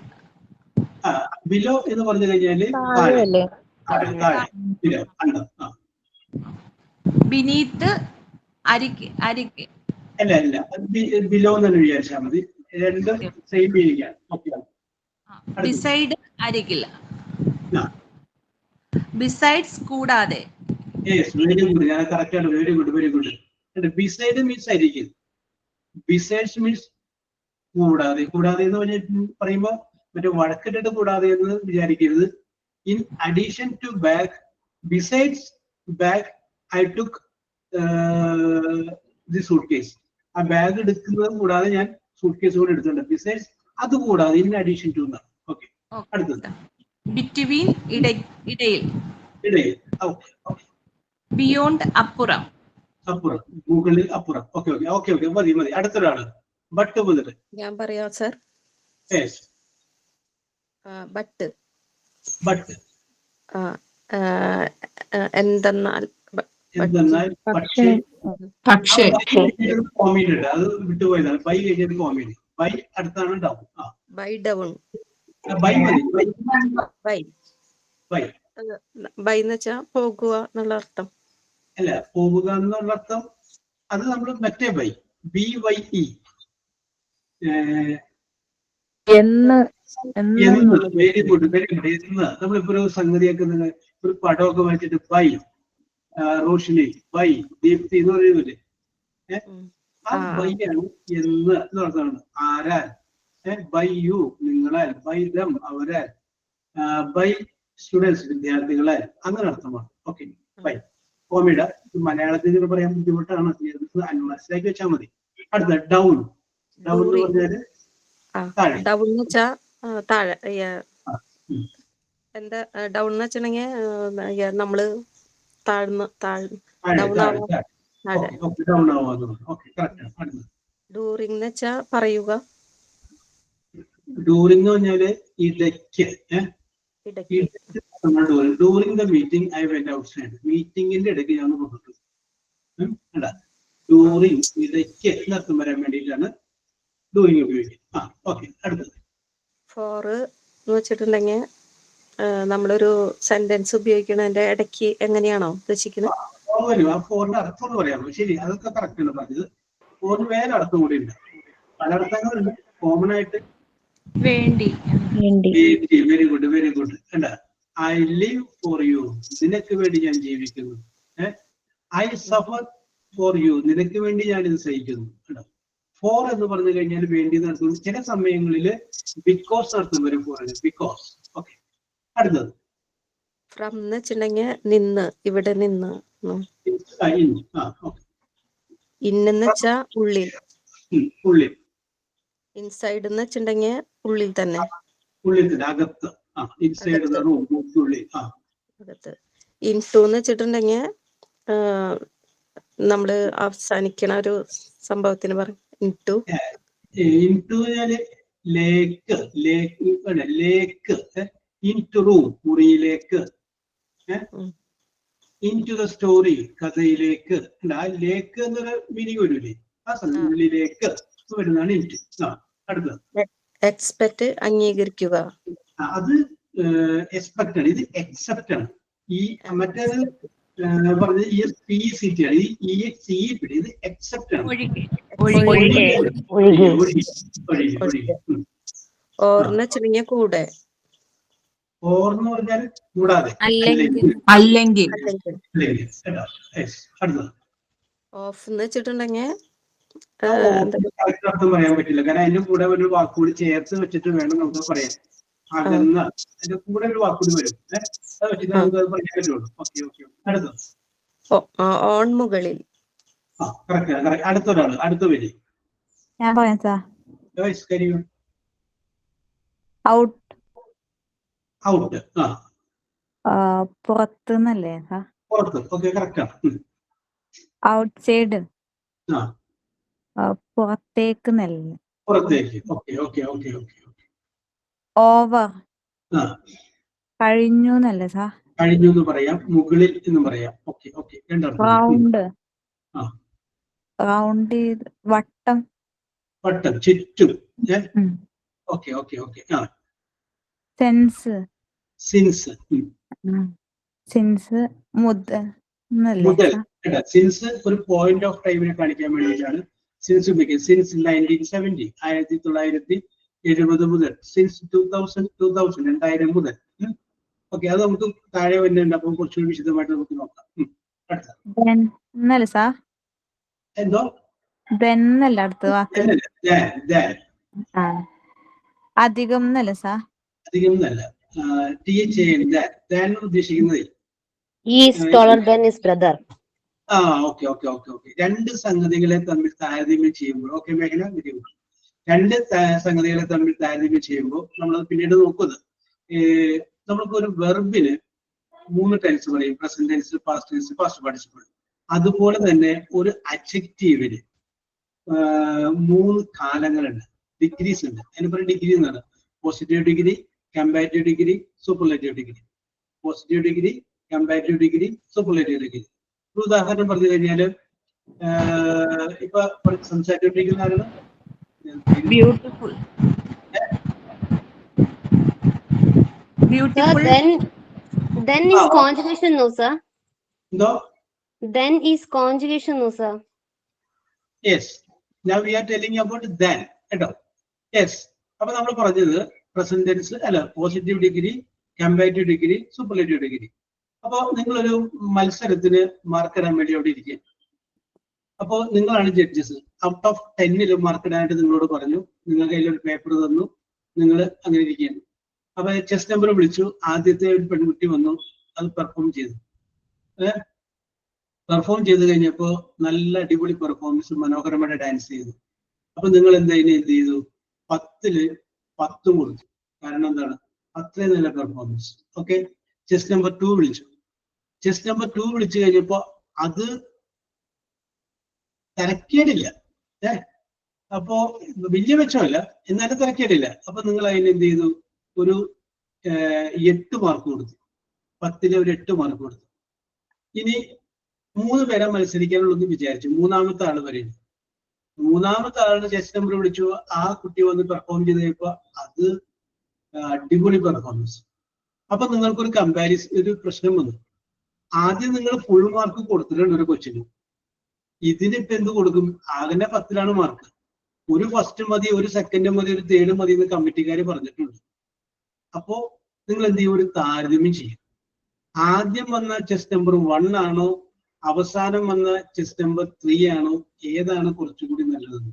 ബിലോ എന്ന് പറഞ്ഞു കഴിഞ്ഞാല് ബിനീത്ത്, അരിക്ക്. അരിക്ക് അല്ല അല്ല, ബിലോ എന്ന് വിചാരിച്ചാൽ മതി. രണ്ടും സെയിം മീനിങ് ആണ്. ബിസൈഡ്, അരികിൽ. ബിസൈഡ്സ്, കൂടാതെ. വെരി ഗുഡ്, ഞാൻ കറക്റ്റ് ആണ്. Very good, very good. Beside means അരികിൽ. ബിസൈഡ്സ് മീൻസ് കൂടാതെ. കൂടാതെ എന്ന് പറയുമ്പോ മറ്റേ വഴക്കിട്ടിട്ട് കൂടാതെ എന്ന് വിചാരിക്കരുത്. In addition to bag, besides bag I took the suitcase. ആ ബാഗ് എടുക്കുന്നതും കൂടാതെ ഞാൻ സൂട്ട് കേസ് കൂടെ എടുത്തിട്ടുണ്ട്. ബിസൈഡ്സ്, അത് കൂടാതെ, ഇൻ അഡീഷൻ ടു എന്നാണ്. ഓക്കെ, അടുത്തത് ബിറ്റ്വീൻ, ഇടയിൽ. ഇടയിൽ. ബിയോണ്ട്, അപ്പുറം. അപ്പുറം, മുകളിൽ, അപ്പുറം. ഓക്കെ ഓക്കെ ഓക്കെ ഓക്കെ, മതി മതി. അടുത്തൊരാള് ബട്ട് മുതൽ. ഞാൻ പറയാം സർ. ബട്ട്. ബട്ട് എന്തെന്നാൽ. പക്ഷേ. പക്ഷേ കോമഡി ഉണ്ട്, അത് വിട്ടുപോയതാണ്. ബൈ കഴിഞ്ഞിട്ട് കോമഡി. ബൈ അടുത്താണ് ഡൗൺ. By down. ബൈ മതി. ബൈ ബൈ ബൈ എന്ന് വെച്ചാ പോകുക എന്നുള്ള അർത്ഥം. അല്ല, പോവുക എന്നുള്ള അർത്ഥം അത് നമ്മൾ മറ്റേ ബൈ. BYE. എന്ന് വെരി ഗുഡ് എന്ന് നമ്മളിപ്പോ ഒരു സംഗതിയൊക്കെ ഒരു പടമൊക്കെ വെച്ചിട്ട് ബൈ റോഷിനി ബൈ ദീപ്തി എന്ന് പറയുന്നില്ലേ ആ ബൈ ആണ് എന്ന് അർത്ഥമാണ്. ആരാൽ ബൈ യു നിങ്ങളാൽ, ബൈ ദം അവരാൽ, ബൈ സ്റ്റുഡൻസ് വിദ്യാർത്ഥികളാൽ, അങ്ങനെ അർത്ഥമാണ്. ഓക്കെ ബൈ കോമിഡ മലയാളത്തിൽ പറയാൻ ബുദ്ധിമുട്ടാണ്, മനസ്സിലാക്കി വെച്ചാൽ മതി. അടുത്ത ഡൗൺ. ഡൗൺ എന്ന് പറഞ്ഞാല് ഡൗൺ എന്ന് വെച്ചാ താഴെ. എന്താ ഡൗൺ എന്ന് വെച്ചിട്ടുണ്ടെങ്കിൽ നമ്മള് ഡൂറിംഗ് എന്ന് വെച്ചാ പറയുക. ഡൂറിംഗ് എന്ന് പറഞ്ഞാല് ഇടയ്ക്ക്. During the meeting I went outside. മീറ്റിംഗിന്റെ ഇടയ്ക്ക് ഞാൻ പുറപ്പെട്ടു. ഡൂറിംഗ് ഇടയ്ക്ക് എന്നർത്ഥം വരാൻ വേണ്ടിയിട്ടാണ് ഡൂറിംഗ് ഉപയോഗിക്കുക. ഓക്കെ അടുത്തത്. ഫോർ എന്ന് വെച്ചിട്ടുണ്ടെങ്കിൽ നമ്മളൊരു സെന്റൻസ് ഉപയോഗിക്കുന്നതിന്റെ ഇടയ്ക്ക് എങ്ങനെയാണോ ഉദ്ദേശിക്കുന്നത്? ആ ഫോറിന്റെ അർത്ഥം എന്ന് പറയാമോ? ശരി, അതൊക്കെ കറക്റ്റ് ആണ് പറഞ്ഞത്. ഫോറിന് വേറെ അർത്ഥം കൂടി ഉണ്ട്, പല അർത്ഥങ്ങളുണ്ട്. കോമൺ ആയിട്ട് വേണ്ടി. Very good very good. അല്ല ഐ ലിവ് ഫോർ യു, നിനക്ക് വേണ്ടി ഞാൻ ജീവിക്കുന്നു. ഐ സഫർ ഫോർ യു, നിനക്ക് വേണ്ടി ഞാൻ ഇത് സഹിക്കുന്നു. ഫോർ എന്ന് പറഞ്ഞു കഴിഞ്ഞാൽ വേണ്ടി നടത്തുന്നു. ചില സമയങ്ങളിൽ ബിക്കോസ് അർത്ഥം വരും ഫോറിന്, ബിക്കോസ്. ഓക്കെ അടുത്തത്. ഫ്രം എന്ന് വെച്ചിട്ടുണ്ടെങ്കിൽ നിന്ന്, ഇവിടെ നിന്ന്. ഇന്നെന്ന് വെച്ചാ ഉള്ളിൽ. ഉള്ളിൽ. ഇൻസൈഡ് എന്ന് വെച്ചിട്ടുണ്ടെങ്കിൽ ഉള്ളിൽ തന്നെ, ഉള്ളിൽ തന്നെ, അകത്ത്. ഇൻസൈഡ് ഉള്ളിൽ. അകത്ത്. ഇൻടു എന്ന് വെച്ചിട്ടുണ്ടെങ്കിൽ നമ്മള് അവസാനിക്കണ ഒരു സംഭവത്തിന് പറയും ഇൻടു. ഇൻടു ലേക്ക്, ലേക്ക്. ഇൻടു റൂം, മുറിയിലേക്ക്. ഇൻടു ദ സ്റ്റോറി, കഥയിലേക്ക്. ആ ലേക്ക് എന്നൊരു മീനിങ് വരൂലേ, ആ ഉള്ളിലേക്ക് വരുന്നതാണ് ഇൻടു. അടുത്തത്. എക്സ്പെക്ട് അംഗീകരിക്കുക. അത് എക്സ്പെക്ട് ആണ്, ഇത് എക്സെപ്റ്റ് ആണ്. ഈ മറ്റേത് പറഞ്ഞത് ESPECT ആണ്, ഈ EXCEP ഇത് എക്സെപ്റ്റ് ആണ്. ഓർന്ന് വെച്ചിട്ടുണ്ടെങ്കിൽ കൂടെ. ഓർന്ന് പറഞ്ഞാൽ കൂടാതെ, അല്ലെങ്കിൽ. അടുത്തത്. ഓഫ് എന്ന് വെച്ചിട്ടുണ്ടെങ്കിൽ അർത്ഥം പറയാൻ പറ്റില്ല, കാരണം അതിന്റെ കൂടെ ഒരു വാക്കുകൂടി ചേർത്ത് വെച്ചിട്ട് വേണം നമുക്ക് പറയാൻ. അകന്ന അതിന്റെ കൂടെ ഒരു വാക്കുകൂടി വരും, അത് വെച്ചിട്ട് നമുക്ക് അത് പറയാൻ പറ്റുള്ളൂ. ഓക്കെ ഓക്കെ അടുത്തത്. ഓൺ മുകളിൽ. കറക്റ്റ്. അടുത്തൊരാള്, അടുത്ത വരി. ഞാൻ പറയാം സാർ. ഔട്ട്. ഔട്ട്. പുറത്തുന്നല്ലേ സാർ? പുറത്ത്. ഓക്കെ കറക്റ്റ് ആണ്. Out side. പുറത്തേക്ക് നല്ല. പുറത്തേക്ക്. Okay okay okay okay. Over. കഴിഞ്ഞു എന്നല്ലേ സാർ? കഴിഞ്ഞു എന്ന് പറയാം, മുകളിൽ എന്ന് പറയാം. Okay okay. റൗണ്ട്. റൗണ്ട് വട്ടം. വട്ടം, ചുറ്റും. Okay okay okay. Sense. Since. Since മുതൽ. സിൻസ് ഒരു പോയിന്റ് ഓഫ് ടൈമിനെ കാണിക്കാൻ വേണ്ടിയിട്ടാണ് സിൻസ് ഉപയോഗിക്കുന്നത്. സിൻസ് 1970, 1970 മുതൽ. സിൻസ് 2000, 2000 മുതൽ. ഓക്കെ, അത് നമുക്ക് താഴെ വരുന്നുണ്ട്, അപ്പൊ കുറച്ചുകൂടി വിശദമായിട്ട് നമുക്ക് നോക്കാം. എന്തോ അടുത്ത വാക്ക് അധികം എന്നല്ല സാർ? അധികം എന്നല്ല, ഉദ്ദേശിക്കുന്നത് ഓക്കെ ഓക്കെ ഓക്കെ ഓക്കെ. രണ്ട് സംഗതികളെ തമ്മിൽ താരതമ്യം ചെയ്യുമ്പോൾ, ഓക്കെ മേഖല, രണ്ട് സംഗതികളെ തമ്മിൽ താരതമ്യം ചെയ്യുമ്പോൾ നമ്മൾ പിന്നീട് നോക്കുന്നത്, നമ്മൾക്ക് ഒരു വെർബിന് 3 ടെൻസ് പറയും, present tense, past tense, past participle. അതുപോലെ തന്നെ ഒരു അഡ്ജക്റ്റീവിന് 3 കാലങ്ങളുണ്ട്, ഡിഗ്രീസ് ഉണ്ട്. അതിന് പറയുന്ന ഡിഗ്രി എന്നാണ് positive degree, comparative degree, superlative degree. Positive degree, comparative degree, superlative degree. ഒരു ഉദാഹരണം പറഞ്ഞു കഴിഞ്ഞാല്, ഇപ്പൊ സംസാരിച്ചുകൊണ്ടിരിക്കുന്ന ആരാണ്? Beautiful. Beautiful. Then is conjugation, no sir? No. Then is conjugation, no sir? Yes. Now we are telling about then. കേട്ടോ? Yes. അപ്പൊ നമ്മൾ പറഞ്ഞത് പ്രസന്റ് ടെൻസ് അല്ല, positive degree, comparative degree, superlative degree. അപ്പൊ നിങ്ങളൊരു മത്സരത്തിന് മാർക്ക് ഇടാൻ വേണ്ടി അവിടെ ഇരിക്കുക. അപ്പോൾ നിങ്ങളാണ് ജഡ്ജസ്. ഔട്ട് ഓഫ് 10 മാർക്ക് ഇടാനായിട്ട് നിങ്ങളോട് പറഞ്ഞു. നിങ്ങളുടെ കയ്യിൽ ഒരു പേപ്പർ തന്നു, നിങ്ങൾ അങ്ങനെ ഇരിക്കുകയാണ്. അപ്പൊ ചെസ് നമ്പർ വിളിച്ചു. ആദ്യത്തെ ഒരു പെൺകുട്ടി വന്നു, അത് പെർഫോം ചെയ്തു. പെർഫോം ചെയ്ത് കഴിഞ്ഞപ്പോ നല്ല അടിപൊളി പെർഫോമൻസ്, മനോഹരമായിട്ട് ഡാൻസ് ചെയ്തു. അപ്പൊ നിങ്ങൾ എന്ത് ചെയ്തു? 10 കൊടുത്തു. കാരണം എന്താണ്? അത്രയും നല്ല പെർഫോമൻസ്. ഓക്കെ. ചെസ് നമ്പർ 2 വിളിച്ചു. ചെസ് നമ്പർ 2 വിളിച്ചു കഴിഞ്ഞപ്പോ അത് തിരക്കേടില്ല. അപ്പോ വലിയ മെച്ചമല്ല, എന്നാലും തിരക്കേടില്ല. അപ്പൊ നിങ്ങൾ അതിന് എന്ത് ചെയ്തു? ഒരു 8 മാർക്ക് കൊടുത്തു. 10 ഒരു 8 മാർക്ക് കൊടുത്തു. ഇനി 3 പേരെ മത്സരിക്കാനുള്ളതെന്ന് വിചാരിച്ചു. മൂന്നാമത്തെ ആള് പറയുന്നു. മൂന്നാമത്തെ ആളിന് ചെസ് നമ്പർ വിളിച്ചു. ആ കുട്ടി വന്ന് പെർഫോം ചെയ്ത് കഴിഞ്ഞപ്പോ അത് അടിപൊളി പെർഫോമൻസ്. അപ്പൊ നിങ്ങൾക്കൊരു കമ്പാരിസൺ, ഒരു പ്രശ്നം വന്നു. ആദ്യം നിങ്ങൾ ഫുൾ മാർക്ക് കൊടുത്തിട്ടുണ്ട് ഒരു കൊച്ചിന്. ഇതിനിപ്പോ എന്ത് കൊടുക്കും? ആകെ 10 മാർക്ക്. ഒരു ഫസ്റ്റ് മതി, ഒരു സെക്കൻഡ് മതി, ഒരു തേർഡ് മതി എന്ന് കമ്മിറ്റിക്കാര് പറഞ്ഞിട്ടുണ്ട്. അപ്പോ നിങ്ങൾ എന്ത് ചെയ്യും? ഒരു താരതമ്യം ചെയ്യും. ആദ്യം വന്ന ചെസ് നമ്പർ 1 ആണോ, അവസാനം വന്ന ചെസ് നമ്പർ 3 ആണോ, ഏതാണ് കുറച്ചുകൂടി നല്ലത്?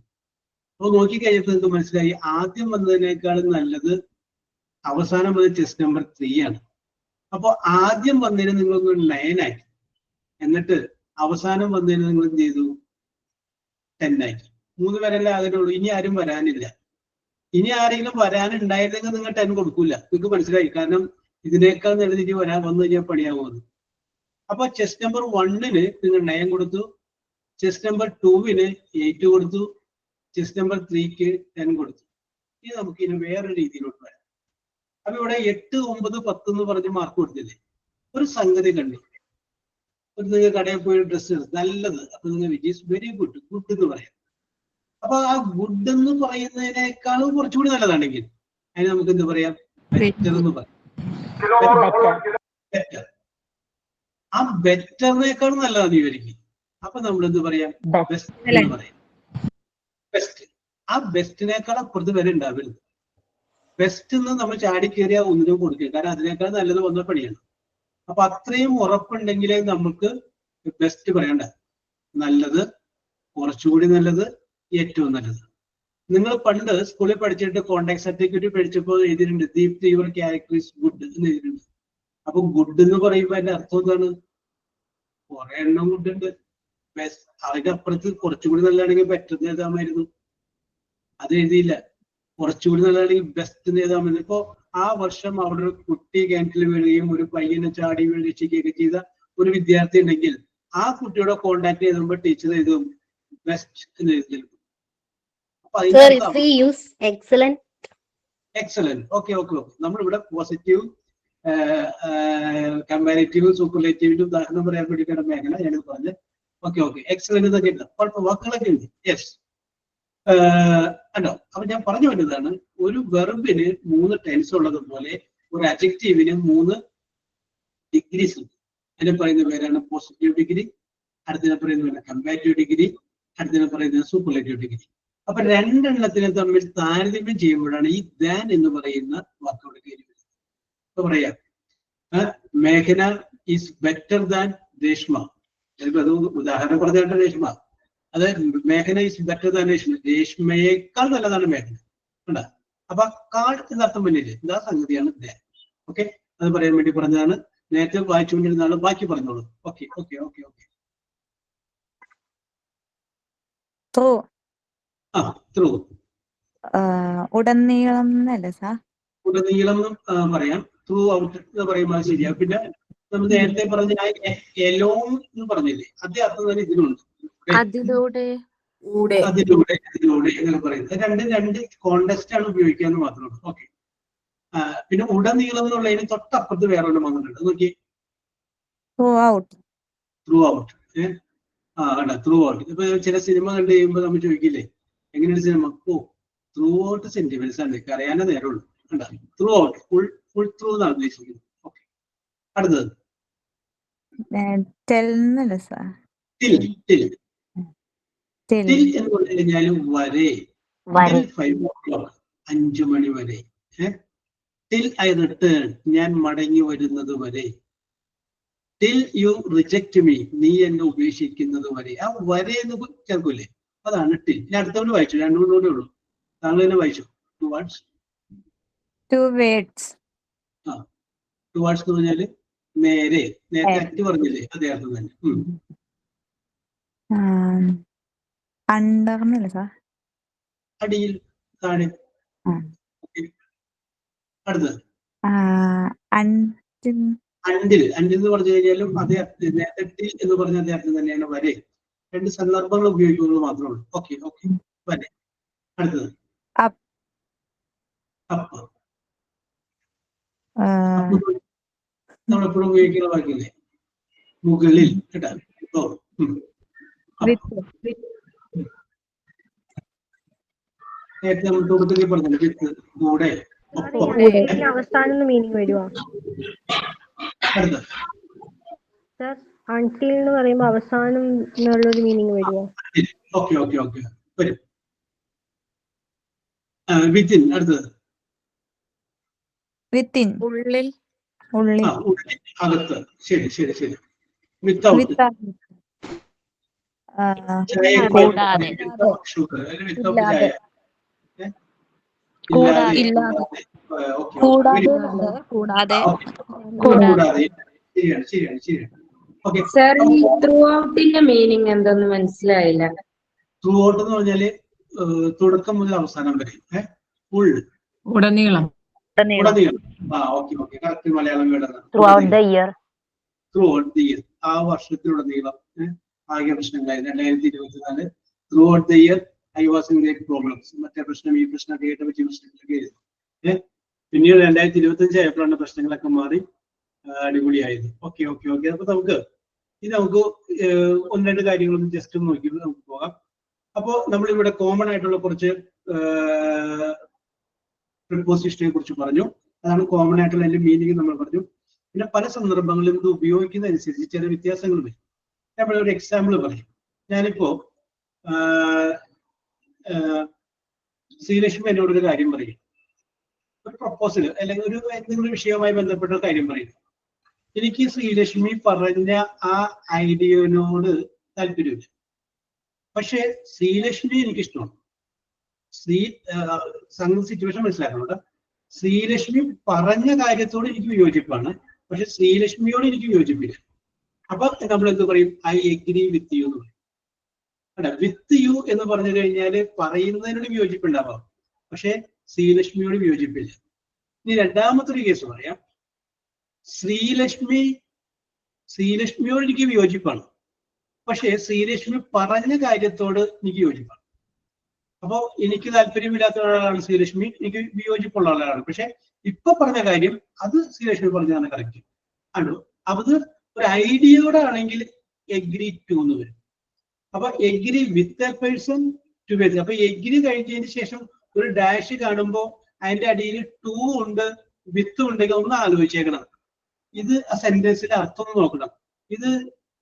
അപ്പൊ നോക്കിക്കഴിഞ്ഞപ്പോൾ നിങ്ങൾക്ക് മനസ്സിലായി ആദ്യം വന്നതിനേക്കാളും നല്ലത് അവസാനം വന്ന ചെസ് നമ്പർ 3 ആണ്. അപ്പൊ ആദ്യം വന്നതിന് നിങ്ങളൊന്ന് 9 ആക്കി, എന്നിട്ട് അവസാനം വന്നതിന് നിങ്ങൾ എന്ത് ചെയ്തു? 10 ആക്കി. 3 പേരല്ലേ ആകെയുള്ളൂ. ഇനി ആരും വരാനില്ല. ഇനി ആരെങ്കിലും വരാനുണ്ടായിരുന്നെങ്കിൽ നിങ്ങൾ 10 കൊടുക്കൂല. നിങ്ങൾക്ക് മനസ്സിലായി. കാരണം ഇതിനേക്കാൾ നല്ല രീതി വന്നു കഴിഞ്ഞാൽ പണിയാവുന്നത്. അപ്പൊ ചെസ് നമ്പർ 1ന് നിങ്ങൾ 9 കൊടുത്തു, ചെസ് നമ്പർ 2ന് 8 കൊടുത്തു, ചെസ് നമ്പർ 3ക്ക് 10 കൊടുത്തു. ഇനി നമുക്ക് ഇനി വേറൊരു രീതിയിലോട്ട് വരാം. അപ്പൊ ഇവിടെ 8, 9, 10 എന്ന് പറഞ്ഞ് മാർക്ക് കൊടുത്തില്ലേ? ഒരു സംഗതി കണ്ടു. നിങ്ങൾ കടയിൽ പോയി ഡ്രസ്സ് നല്ലത്, അപ്പൊ നിങ്ങൾ it is very good, good എന്ന് പറയാം. അപ്പൊ ആ ഗുഡ് എന്ന് പറയുന്നതിനേക്കാളും കുറച്ചുകൂടി നല്ലതാണെങ്കിൽ അതിന് നമുക്ക് എന്ത് പറയാം? ബെറ്റർ എന്ന് പറയാം. ബെറ്റർ. ആ ബെറ്ററിനേക്കാളും നല്ലതാണ് വിവരിക്കും. അപ്പൊ നമ്മൾ എന്ത് പറയാം? ബെസ്റ്റ് എന്ന് പറയാം. ബെസ്റ്റ്. ആ ബെസ്റ്റിനേക്കാൾ അപ്പുറത്ത് വരെ ഉണ്ടാവരുത്. ബെസ്റ്റ് എന്ന് നമ്മൾ ചാടിക്കേറിയ ഒന്നിനും കൊടുക്കുക. കാരണം അതിനേക്കാൾ നല്ലത് വന്ന പണിയാണ്. അപ്പൊ അത്രയും ഉറപ്പുണ്ടെങ്കിലേ നമുക്ക് ബെസ്റ്റ് പറയണ്ട. നല്ലത്, കുറച്ചുകൂടി നല്ലത്, ഏറ്റവും നല്ലത്. നിങ്ങൾ പണ്ട് സ്കൂളിൽ പഠിച്ചിട്ട് കോണ്ടാക്ട് സർട്ടിഫിക്കറ്റ് പഠിച്ചപ്പോൾ എഴുതിയിട്ടുണ്ട് Deepthi your character is good എന്ന് എഴുതിയിട്ടുണ്ട്. അപ്പൊ ഗുഡ് എന്ന് പറയുമ്പോൾ അതിന്റെ അർത്ഥം എന്താണ്? കുറെ എണ്ണം ഗുഡ് ഉണ്ട്. ബെസ്റ്റ് അതിന്റെ അപ്പുറത്ത് കുറച്ചുകൂടി നല്ലതാണെങ്കിൽ ബെറ്റർ എന്ന് എഴുതാമായിരുന്നു. അത് എഴുതിയില്ല. കുറച്ചുകൂടി നല്ലതാണെങ്കിൽ ബെസ്റ്റ് എന്ന് എഴുതാമായിരുന്നു. ഇപ്പോ ആ വർഷം അവിടെ ഒരു കുട്ടി കിണറ്റിൽ വീഴുകയും ഒരു പയ്യനെ ചാടി രക്ഷിക്കുകയൊക്കെ ചെയ്ത ഒരു വിദ്യാർത്ഥി ഉണ്ടെങ്കിൽ ആ കുട്ടിയോടെ കോണ്ടാക്ട് ചെയ്തുമ്പോൾ ടീച്ചർ എഴുതും ബെസ്റ്റ് എന്ന് എഴുതി. എക്സലന്റ്. ഓക്കെ. നമ്മളിവിടെ പോസിറ്റീവ്, കമ്പാരിറ്റീവ്, സൂപ്പർലേറ്റീവിന്റെ ഉദാഹരണം പറയാൻ വേണ്ടിയിട്ടാണ് മേഖല ഞാനിത് പറഞ്ഞത്. ഓക്കെ. എക്സലന്റ് എന്നൊക്കെ ഉണ്ട്. കുഴപ്പം വാക്കുകളൊക്കെ ഉണ്ട്. യെസ്. അല്ലോ. അപ്പൊ ഞാൻ പറഞ്ഞു വരുന്നതാണ്, ഒരു വെർബിന് 3 ടെൻസ് ഉള്ളതുപോലെ ഒരു അഡ്ജക്റ്റീവിന് 3 ഡിഗ്രീസ് ഉണ്ട്. അതിനെ പറയുന്ന പേരാണ് പോസിറ്റീവ് ഡിഗ്രി, അടുത്തതിനെ പറയുന്ന പേരാണ് കമ്പാരിറ്റീവ് ഡിഗ്രി, അടുത്തതിനെ പറയുന്നത് സൂപ്പർലേറ്റീവ് ഡിഗ്രി. അപ്പൊ രണ്ടെണ്ണത്തിനെ തമ്മിൽ താരതമ്യം ചെയ്യുമ്പോഴാണ് ഈ ദാൻ എന്ന് പറയുന്ന വാക്കോട് കയറി വരുന്നത്. ഇപ്പൊ പറയാം, മേഘന ഈസ് ബെറ്റർ ദാൻ രേഷ്മ. ചിലപ്പോൾ അത് ഉദാഹരണം പറഞ്ഞാൽ രേഷ്മ, അത് മേഘന ഈസ് ബെറ്റർ ദാൻ രേഷ്മ, രേഷ്മയേക്കാൾ നല്ലതാണ് മേഘന. കണ്ടാ? അപ്പൊ കാൾ എന്ന അർത്ഥം വന്നില്ലേ? ഇതാ സംഗതിയാണ് ദാൻ. ഓക്കെ, അത് പറയാൻ വേണ്ടി പറഞ്ഞതാണ്. നേരത്തെ വായിച്ചുകൊണ്ടിരുന്നാണ്, ബാക്കി പറഞ്ഞോളൂ. ഓക്കെ. ത്രൂ. ഉടനീളം എന്നല്ലേ സാർ? ഉടനീളം പറയാം. ത്രൂ ഔട്ട് എന്ന് പറയുമ്പോൾ ശരിയാ. പിന്നെ നമ്മൾ നേരത്തെ പറഞ്ഞ എലോൺ എന്ന് പറഞ്ഞില്ലേ, അതേ അർത്ഥം തന്നെ ഇതിനുണ്ട്. അതിലൂടെ എന്ന് പറയുന്നത് രണ്ട് കോണ്ടെക്സ്റ്റ് ആണ് ഉപയോഗിക്കാന്ന് മാത്രമേ. ഓക്കെ. പിന്നെ ഉടനീളം എന്നുള്ളതിന് തൊട്ടപ്പുറത്ത് വേറെ ഒന്നും വന്നിട്ടുണ്ട്. നോക്കി, ത്രൂ ഔട്ട്. Through out. ഇപ്പൊ ചില സിനിമ കണ്ടു കഴിയുമ്പോൾ നമ്മൾ ചോദിക്കില്ലേ എങ്ങനെയാണ് സിനിമ? ത്രൂ ഔട്ട് സെന്റിമെന്റ്സ് ആണ്, അറിയാനേ നേരമുള്ളൂ. കണ്ട? ത്രൂ ഔട്ട്, ഫുൾ ത്രൂ എന്നാണ് ഉദ്ദേശിക്കുന്നത്. ഓക്കെ. അടുത്തത് ടെൽ എന്നല്ലേ സാർ? ടിൽ. Till. ടിൽ എന്ന് പറഞ്ഞു കഴിഞ്ഞാൽ വരെ, ടിൽ 5 o'clock 5 മണി വരെ. ടിൽ ഐ റിട്ടേൺ ഞാൻ മടങ്ങി വരുന്നത് വരെ. ടിൽ യു റിജക്ട് മീ നീ എന്നെ ഉപേക്ഷിക്കുന്നത് വരെ. ആ വരെ എന്ന് ചേർക്കൂലേ, അതാണ് ടിൽ. ഇനി അടുത്തവര് വായിച്ചു, രണ്ടുകൂടെ ഉള്ളൂ. താങ്കൾ തന്നെ വായിച്ചു. ടുവാർഡ്സ്. Towards. ടുവാർഡ്സ് എന്ന് പറഞ്ഞാല് നേരെ, നേരത്തെ അറ്റ് പറഞ്ഞില്ലേ, അതേ അർത്ഥം തന്നെ. Under എന്നല്ല സാർ? അടിയിൽ, താഴെ. അടുത്തത് Until. അണ്ടിൽ. അണ്ടിൽ എന്ന് പറഞ്ഞു കഴിഞ്ഞാലും അതേ നേരത്തെ ടിൽ എന്ന് പറഞ്ഞ അതേ അർത്ഥം തന്നെയാണ് വരെ. രണ്ട് സന്ദർഭങ്ങൾ ഉപയോഗിക്കുന്നത് മാത്രമേ ഉള്ളൂ. ഓക്കെ ഓക്കെ, വരെ. അടുത്തത് Up. അപ്പ്. നമ്മളെപ്പോഴും ഉപയോഗിക്കുന്ന വാക്കില്ലേ, മുകളിൽ. കേട്ടാ. With. നേരത്തെ നമ്മൾ തുടക്കത്തിൽ പറഞ്ഞില്ലേ, വിത്ത്, കൂടെ, ഒപ്പം. അവസാനം മീനിങ് വരുമോ അടുത്തത് സർ? അൺടിൽ എന്ന് പറയുമ്പോൾ അവസാനം എന്നുള്ളൊരു മീനിങ് വരുമോ? ഓക്കെ ഓക്കെ ഓക്കെ, വരും. വിത്തിൻ. അടുത്തത് Within. ഉള്ളിൽ. ഉള്ളിൽ. അകത്ത്. ശരി ശരി ശരി. വിത്തൗട്ട്. Without. കൂടാതെ. ഷുഗർ. വിത്തൗട്ട് ഇല്ലാതെ. ചായ. ഇല്ലാതെ. കൂടാതെ. കൂടാതെ. ശരിയാണ് ശരിയാണ് ശരിയാണ്. ഓക്കെ സർ, ഈ ത്രൂ ഔട്ടിന്റെ മീനിങ് എന്തെന്ന് മനസ്സിലായില്ല. ത്രൂ ഔട്ട് എന്ന് പറഞ്ഞാല് തുടക്കം മുതൽ അവസാനം വരെ. ഫുൾ, ഉടനീളം. ഉടനീളം. ഓക്കെ ഓക്കെ, കറക്റ്റ് മലയാളം വേണം. Through out the year. Through out the year, ആ വർഷത്തിലുടനീളം. ആകെ പ്രശ്നങ്ങളായി 2024. Through out the year I was in great problems. മറ്റേ പ്രശ്നം, ഈ പ്രശ്നം കേട്ട പറ്റിയ പ്രശ്നങ്ങളൊക്കെ ആയിരുന്നു. പിന്നീട് 2025 ആയപ്പോഴാണ് പ്രശ്നങ്ങളൊക്കെ മാറി അടിപൊളിയായത്. Okay okay okay. അപ്പൊ നമുക്ക് ഒന്ന് രണ്ട് കാര്യങ്ങളൊന്നും ജസ്റ്റ് നോക്കിയിട്ട് നമുക്ക് പോകാം. അപ്പോൾ നമ്മളിവിടെ കോമൺ ആയിട്ടുള്ള കുറച്ച് പ്രിപ്പോസിഷനെ കുറിച്ച് പറഞ്ഞു. അതാണ് കോമൺ ആയിട്ടുള്ള അതിന്റെ മീനിങ് നമ്മൾ പറഞ്ഞു. പിന്നെ പല സന്ദർഭങ്ങളിലും ഇത് ഉപയോഗിക്കുന്നതനുസരിച്ച് ചില വ്യത്യാസങ്ങൾ വരും. നമ്മളൊരു എക്സാമ്പിൾ പറയും. ഞാനിപ്പോ ശ്രീലക്ഷ്മി എന്നോടൊരു കാര്യം പറയും, ഒരു പ്രപ്പോസൽ അല്ലെങ്കിൽ ഒരു എന്തെങ്കിലും വിഷയവുമായി ബന്ധപ്പെട്ട ഒരു കാര്യം പറയും. എനിക്ക് ശ്രീലക്ഷ്മി പറഞ്ഞ ആ ഐഡിയനോട് താല്പര്യമില്ല, പക്ഷെ ശ്രീലക്ഷ്മി എനിക്ക് ഇഷ്ടമാണ്. സിറ്റുവേഷൻ മനസ്സിലാക്കണം. ശ്രീലക്ഷ്മി പറഞ്ഞ കാര്യത്തോട് എനിക്ക് വിയോജിപ്പാണ്, പക്ഷെ ശ്രീലക്ഷ്മിയോട് എനിക്ക് വിയോജിപ്പില്ല. അപ്പൊ നമ്മൾ എന്ത് പറയും? ഐ എഗ്രി വിത്ത് യു എന്ന് പറയും. വിത്ത് യു എന്ന് പറഞ്ഞു കഴിഞ്ഞാല് പറയുന്നതിനോട് വിയോജിപ്പുണ്ടാവാം, പക്ഷെ ശ്രീലക്ഷ്മിയോട് വിയോജിപ്പില്ല. ഇനി രണ്ടാമത്തെ ഒരു കേസ് പറയാം. ശ്രീലക്ഷ്മിയോട് എനിക്ക് വിയോജിപ്പാണ്, പക്ഷെ ശ്രീലക്ഷ്മി പറഞ്ഞ കാര്യത്തോട് എനിക്ക് യോജിപ്പാണ്. അപ്പോ എനിക്ക് താല്പര്യമില്ലാത്ത ഒരാളാണ് ശ്രീലക്ഷ്മി, എനിക്ക് വിയോജിപ്പുള്ള ആളാണ്. പക്ഷെ ഇപ്പൊ പറഞ്ഞ കാര്യം അത് ശ്രീലക്ഷ്മി പറഞ്ഞതാണ് കറക്റ്റ് ആണോ. അപ്പൊ അത് ഒരു ഐഡിയയോടാണെങ്കിൽ എഗ്രി ടു എന്ന് വരും. അപ്പൊ agree with a person to base. അപ്പൊ എഗ്രി കഴിഞ്ഞതിന് ശേഷം ഒരു ഡാഷ് കാണുമ്പോൾ അതിന്റെ അടിയിൽ ടു ഉണ്ട്, വിത്ത് ഉണ്ടെങ്കിൽ ഒന്ന് ആലോചിച്ചേക്കണം. ഇത് ആ സെന്റൻസിന്റെ അർത്ഥം ഒന്ന് നോക്കണം. ഇത്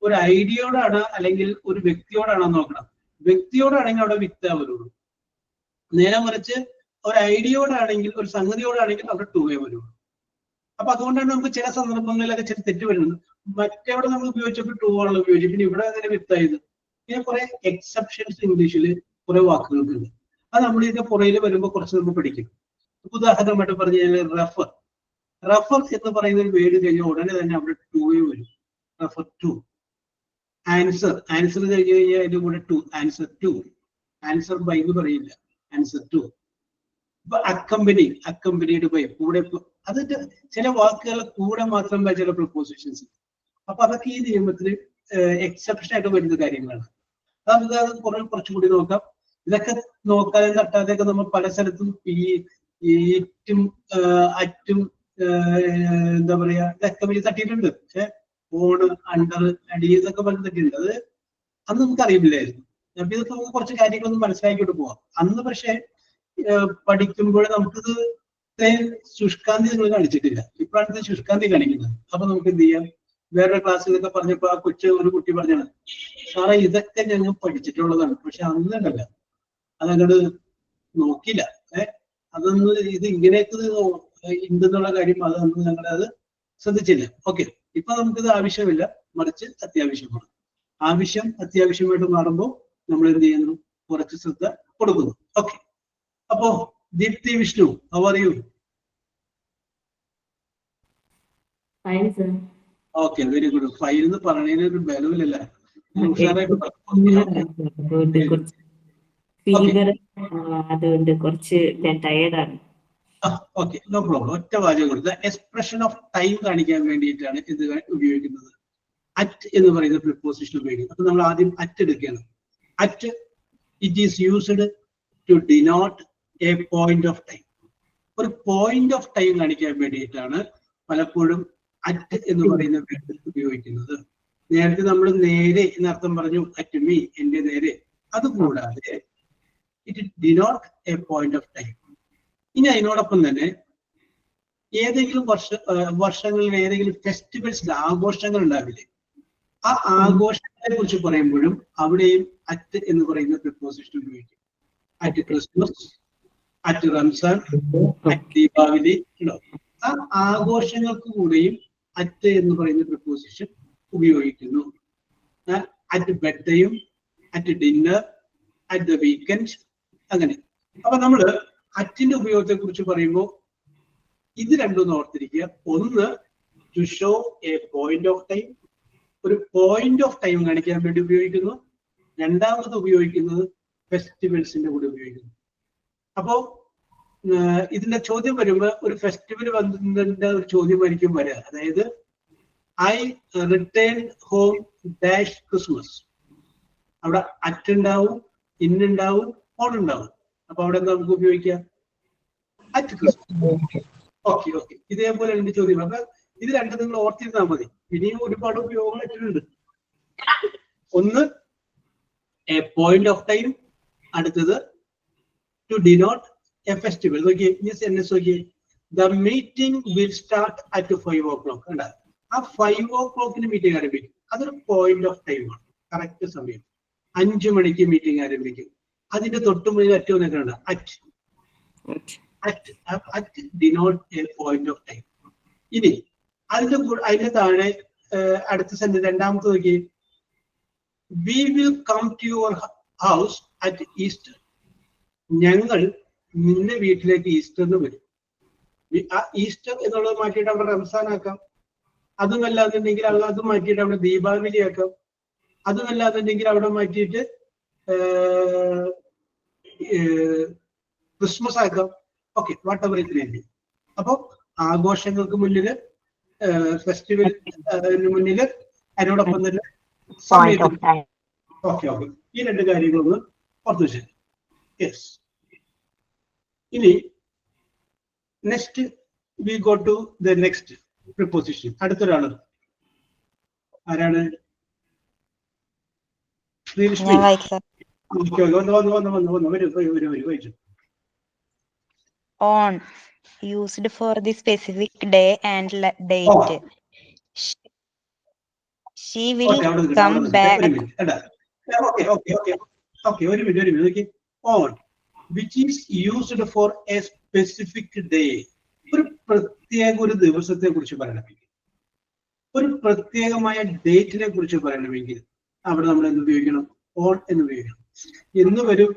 ഒരു ഐഡിയയോടാണ് അല്ലെങ്കിൽ ഒരു വ്യക്തിയോടാണോ നോക്കണം. വ്യക്തിയോടാണെങ്കിൽ അവിടെ വിത്ത് വരുള്ളൂ. നേരെ മറിച്ച് ഒരു ഐഡിയയോടാണെങ്കിൽ, ഒരു സംഗതിയോടാണെങ്കിൽ അവിടെ ടൂവേ വരുള്ളൂ. അപ്പൊ അതുകൊണ്ടാണ് നമുക്ക് ചില സന്ദർഭങ്ങളിലൊക്കെ ചില തെറ്റ് വരുന്നത്. മറ്റേവിടെ നമ്മൾ ഉപയോഗിച്ചപ്പോൾ ടൂ ആണല്ലോ ഉപയോഗിച്ചത്, പിന്നെ ഇവിടെ അങ്ങനെ വിത്തായത്. ഇങ്ങനെ കുറെ എക്സെപ്ഷൻസ് ഇംഗ്ലീഷിൽ കുറെ വാക്കുകൾക്കുണ്ട്. അത് നമ്മൾ ഇതിന്റെ പുറയിൽ വരുമ്പോൾ കുറച്ച് നമ്മൾ പഠിക്കും. ഉദാഹരണമായിട്ട് പറഞ്ഞു കഴിഞ്ഞാൽ റഫർ. റഫർ എന്ന് പറയുന്ന ഒരു വേർഡ് കഴിഞ്ഞാൽ ഉടനെ തന്നെ അവിടെ ടൂവേ വരും. Refer to. ആൻസർ കഴിഞ്ഞു കഴിഞ്ഞാൽ അതിന്റെ കൂടെ to, answer to. Answer by എന്ന് പറയില്ല, ആൻസർ ടു. ഇപ്പൊ അക്കമ്പനീഡ് ബൈ, കൂടെ. അതിന്റെ ചില വാക്കുകൾ കൂടെ മാത്രം ബൈ ചില പ്രപ്പോസിഷൻസ്. അപ്പൊ അതൊക്കെ ഈ നിയമത്തിൽ എക്സെപ്ഷൻ ആയിട്ട് വരുന്ന കാര്യങ്ങളാണ്. നമുക്ക് അത് കുറച്ചുകൂടി നോക്കാം. ഇതൊക്കെ നോക്കാതെ തട്ടാതെയൊക്കെ നമ്മൾ പല സ്ഥലത്തും ഈറ്റും അറ്റും എന്താ പറയാ ഇതൊക്കെ വലിയ തട്ടിയിട്ടുണ്ട്. ഓണ്, അണ്ടർ, അടി ഇതൊക്കെ പല തട്ടിയിട്ടുണ്ട്. അത് അന്ന് നമുക്ക് അറിയില്ലായിരുന്നു. അപ്പൊ ഇതൊക്കെ നമുക്ക് കുറച്ച് കാര്യങ്ങളൊന്നും മനസ്സിലാക്കിയിട്ട് പോവാം. അന്ന് പക്ഷെ പഠിക്കുമ്പോൾ നമുക്കിത് ശുഷ്കാന്തി നിങ്ങൾ കാണിച്ചിട്ടില്ല. ഇപ്പോഴാണ് ശുഷ്കാന്തി കാണിക്കുന്നത്. അപ്പൊ നമുക്ക് എന്ത് ചെയ്യാം? വേറെ ക്ലാസ്സിലൊക്കെ പറഞ്ഞപ്പോ ആ ഒരു കുട്ടി പറഞ്ഞാണ്, സാറേ ഇതൊക്കെ ഞങ്ങൾ പഠിച്ചിട്ടുള്ളതാണ്, പക്ഷെ അന്നല്ല അതങ്ങോട്ട് നോക്കില്ല. അതൊന്നും ഇത് ഇങ്ങനെയൊക്കെ ഉണ്ടെന്നുള്ള കാര്യം അതൊന്നും ഞങ്ങളത് ശ്രദ്ധിച്ചില്ല. ഓക്കെ, ഇപ്പൊ നമുക്കിത് ആവശ്യമില്ല, മറിച്ച് അത്യാവശ്യമാണ്. ആവശ്യം അത്യാവശ്യമായിട്ട് മാറുമ്പോൾ നമ്മൾ എന്ത് ചെയ്യുന്നു? കുറച്ച് ശ്രദ്ധ കൊടുക്കുന്നു. ഓക്കെ, അപ്പോ Deepthi Vishnu, how are you? Okay, very good. Fine എന്ന് പറഞ്ഞതിന് ഒരു ബലമില്ല. അതുകൊണ്ട് കുറച്ച് ടയേർഡാണ്. Okay, no problem. ഒറ്റ വാചകം കൊടുത്ത എക്സ്പ്രഷൻ ഓഫ് ടൈം കാണിക്കാൻ വേണ്ടിയിട്ടാണ് ഇത് ഉപയോഗിക്കുന്നത്. അറ്റ് എന്ന് പറയുന്ന പ്രിപ്പോസിഷൻ ഉപയോഗിക്കുന്നത്. അപ്പൊ നമ്മൾ ആദ്യം അറ്റ് എടുക്കുകയാണ്. At it is used to denote a point of time. ഒരു പോയിന്റ് ഓഫ് ടൈം കാണിക്കാൻ വേണ്ടിയിട്ടാണ് പലപ്പോഴും അറ്റ് എന്ന് പറയുന്ന വേർഡ് ഉപയോഗിക്കുന്നത്. നേരത്തെ നമ്മൾ നേരെ എന്നർത്ഥം പറഞ്ഞു, അറ്റ് മീ, എന്റെ നേരെ. അതുകൂടാതെ it denote a point of time. ഇനി അതിനോടൊപ്പം തന്നെ ഏതെങ്കിലും വർഷങ്ങളിൽ ഏതെങ്കിലും ഫെസ്റ്റിവൽസിൽ ആഘോഷങ്ങൾ ഉണ്ടാവില്ലേ, ആ ആഘോഷങ്ങളെ കുറിച്ച് പറയുമ്പോഴും അവിടെയും അറ്റ് എന്ന് പറയുന്ന പ്രിപ്പോസിഷൻ ഉപയോഗിക്കും. At Christmas, at Ramzan, at Deepavali ഉണ്ടോ? ആ ആഘോഷങ്ങൾക്ക് കൂടെയും അറ്റ് എന്ന് പറയുന്ന പ്രിപ്പോസിഷൻ ഉപയോഗിക്കുന്നു. അറ്റ് ബർത്ത്ഡേയും at dinner, at the weekend, അങ്ങനെ. അപ്പൊ നമ്മള് അറ്റിന്റെ ഉപയോഗത്തെ കുറിച്ച് പറയുമ്പോൾ ഇത് രണ്ടും ഓർത്തിരിക്കുക. ഒന്ന്, to show a point of time, ഒരു പോയിന്റ് ഓഫ് ടൈം കാണിക്കാൻ വേണ്ടി ഉപയോഗിക്കുന്നു. രണ്ടാമത് ഉപയോഗിക്കുന്നത് ഫെസ്റ്റിവൽസിന്റെ കൂടെ ഉപയോഗിക്കുന്നു. അപ്പോ ഇതിന്റെ ചോദ്യം വരുമ്പോൾ ഒരു ഫെസ്റ്റിവൽ വന്നതിന്റെ ഒരു ചോദ്യമായിരിക്കും വരിക. അതായത് I return home dash Christmas. അവിടെ അറ്റ് ഉണ്ടാവും, ഇന്നുണ്ടാവും, ഓൺ ഉണ്ടാവും. അപ്പൊ അവിടെ എന്താ നമുക്ക് ഉപയോഗിക്കാം? At Christmas. ഓക്കെ ഓക്കെ, ഇതേപോലെ എന്റെ ചോദ്യം. അപ്പൊ ഇത് രണ്ടും നിങ്ങൾ ഓർത്തിരുന്നാൽ മതി. ഇനിയും ഒരുപാട് ഉപയോഗങ്ങൾ ഇട്ടിട്ടുണ്ട്. ഒന്ന് എ പോയിന്റ് ഓഫ് ടൈം, അടുത്തത് ടു ഡിനോട്ട് എ ഫെസ്റ്റിവൽ. നോക്കിയേ, നോക്കിയേ, the meeting will start at 5 o'clock. കണ്ട, ആ 5 o'clock മീറ്റിംഗ് ആരംഭിക്കും. അതൊരു പോയിന്റ് ഓഫ് ടൈമാണ്, കറക്റ്റ് സമയം. 5 മണിക്ക് മീറ്റിംഗ് ആരംഭിക്കും. അതിന്റെ തൊട്ട് മുന്നിൽ ഏറ്റവും നിൽക്കണ്ട at denote a point of time. ഇനി അതിന്റെ താഴെ അടുത്ത സെന്റൻസ് രണ്ടാമത്തെ നോക്കി, we will come to your house at Easter. ഞങ്ങൾ നിന്റെ വീട്ടിലേക്ക് ഈസ്റ്ററിന് വരും. ആ ഈസ്റ്റർ എന്നുള്ളത് മാറ്റിയിട്ട് അവിടെ റംസാൻ ആക്കാം. അതുമല്ലാന്നുണ്ടെങ്കിൽ അത് മാറ്റിയിട്ട് അവിടെ ദീപാവലി ആക്കാം. അതുമല്ലാന്നുണ്ടെങ്കിൽ അവിടെ മാറ്റിയിട്ട് ക്രിസ്മസ് ആക്കാം. Okay, what ever it may be. അപ്പൊ ആഘോഷങ്ങൾക്ക് മുന്നില്, ഫെസ്റ്റിവലിന് മുന്നില്, അതിനോടൊപ്പം തന്നെ സമയത്ത്. ഓക്കെ ഓക്കെ, ഈ രണ്ട് കാര്യങ്ങളൊന്ന് ഓർത്തു വെച്ചു. യെസ്. ഇനി next we go to the next preposition. അടുത്തൊരാള് ആരാണ്? On, used for the specific day and date. She will come back. ഒരു minute. On, which is used for a specific day. ഒരു പ്രത്യേക ഒരു ദിവസത്തെ കുറിച്ച് പറയണമെങ്കിൽ, ഒരു പ്രത്യേകമായ ഡേറ്റിനെ കുറിച്ച് പറയണമെങ്കിൽ അവിടെ നമ്മൾ എന്ത് ഉപയോഗിക്കണം? ഓൺ എന്ന് ഉപയോഗിക്കണം. എന്ന് വരും?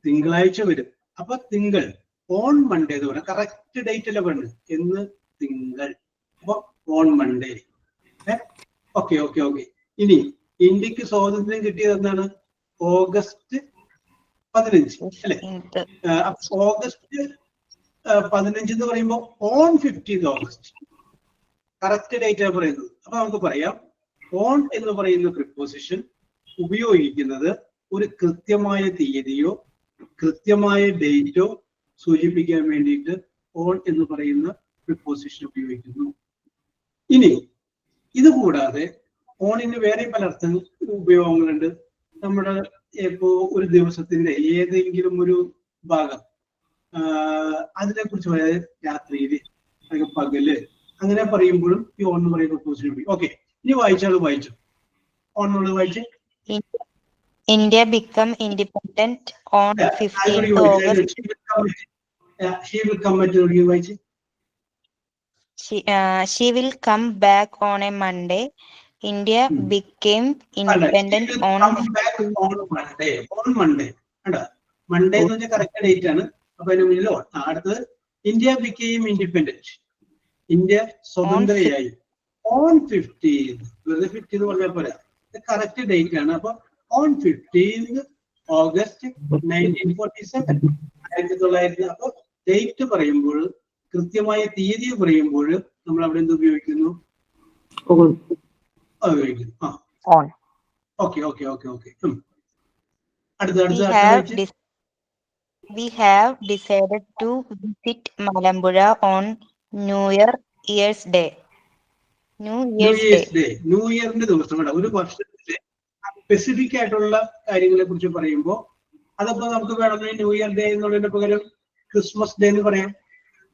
തിങ്കളാഴ്ച വരും. അപ്പൊ തിങ്കൾ, ഓൺ മൺഡേ എന്ന് പറയാം. കറക്റ്റ് ഡേറ്റ് അല്ല വേണ്ടത്, എന്ന് തിങ്കൾ. അപ്പൊ on Monday. Okay okay okay. ഇനി ഇന്ത്യക്ക് സ്വാതന്ത്ര്യം കിട്ടിയത് എന്താണ്? ഓഗസ്റ്റ് 15 അല്ലെ? ഓഗസ്റ്റ് 15 എന്ന് പറയുമ്പോൾ ഓൺ 15 ഓഗസ്റ്റ് കറക്റ്റ് ഡേറ്റ് ആണ് പറയുന്നത്. അപ്പൊ നമുക്ക് പറയാം, ഓൺ എന്ന് പറയുന്ന പ്രിപ്പോസിഷൻ ഉപയോഗിക്കുന്നത് ഒരു കൃത്യമായ തീയതിയോ കൃത്യമായ ഡേറ്റോ സൂചിപ്പിക്കാൻ വേണ്ടിയിട്ട് ഓൺ എന്ന് പറയുന്ന പ്രിപ്പോസിഷൻ ഉപയോഗിക്കുന്നു. ഇനി ഇത് കൂടാതെ ഓണിന് വേറെ പല ഉപയോഗങ്ങളുണ്ട്. നമ്മുടെ ഇപ്പോ ഒരു ദിവസത്തിന്റെ ഏതെങ്കിലും ഒരു ഭാഗം അതിനെ കുറിച്ച് പറയാതെ രാത്രിയില് അല്ലെങ്കിൽ പകല് അങ്ങനെ പറയുമ്പോഴും ഈ ഓൺ എന്ന് പറയുന്ന പ്രിപ്പോസിഷൻ ഉപയോഗിക്കും. ഓക്കെ, ഇനി വായിച്ചു ഓണുള്ളത് വായിച്ച്. India become independent on 15th August. She will come at വായിച്ച്. She will come back on a Monday. India became independent on Monday. Monday എന്ന് വെച്ചാൽ കറക്റ്റ് ഡേറ്റ് ആണ്. അപ്പൊ അതിന് മുന്നിൽ അടുത്തത് ഇന്ത്യ ബിക്കെയിം ഇൻഡിപെൻഡന്റ്. ഇന്ത്യ സ്വതന്ത്രയായി ഓൺ 15th. വെറുതെ 15 പറഞ്ഞാൽ പോരാ, കറക്റ്റ് ഡേറ്റ് ആണ്. അപ്പൊ ഓൺ 15th August 1947. 1900. അപ്പൊ ഡേറ്റ് പറയുമ്പോൾ, കൃത്യമായ തീയതി പറയുമ്പോൾ നമ്മൾ അവിടെ എന്ത് ഉപയോഗിക്കുന്നു? ഉപയോഗിക്കുന്നു. We have decided to visit Malambuzha on New Year's Day. New ഇയറിന്റെ ദിവസം ഒരു വർഷത്തിലെ സ്പെസിഫിക് ആയിട്ടുള്ള കാര്യങ്ങളെ കുറിച്ച് പറയുമ്പോൾ അതപ്പോ നമുക്ക് വേണമെങ്കിൽ ന്യൂ ഇയർ ഡേ എന്നുള്ളതിന് പകരം ക്രിസ്മസ് ഡേ എന്ന് പറയാം.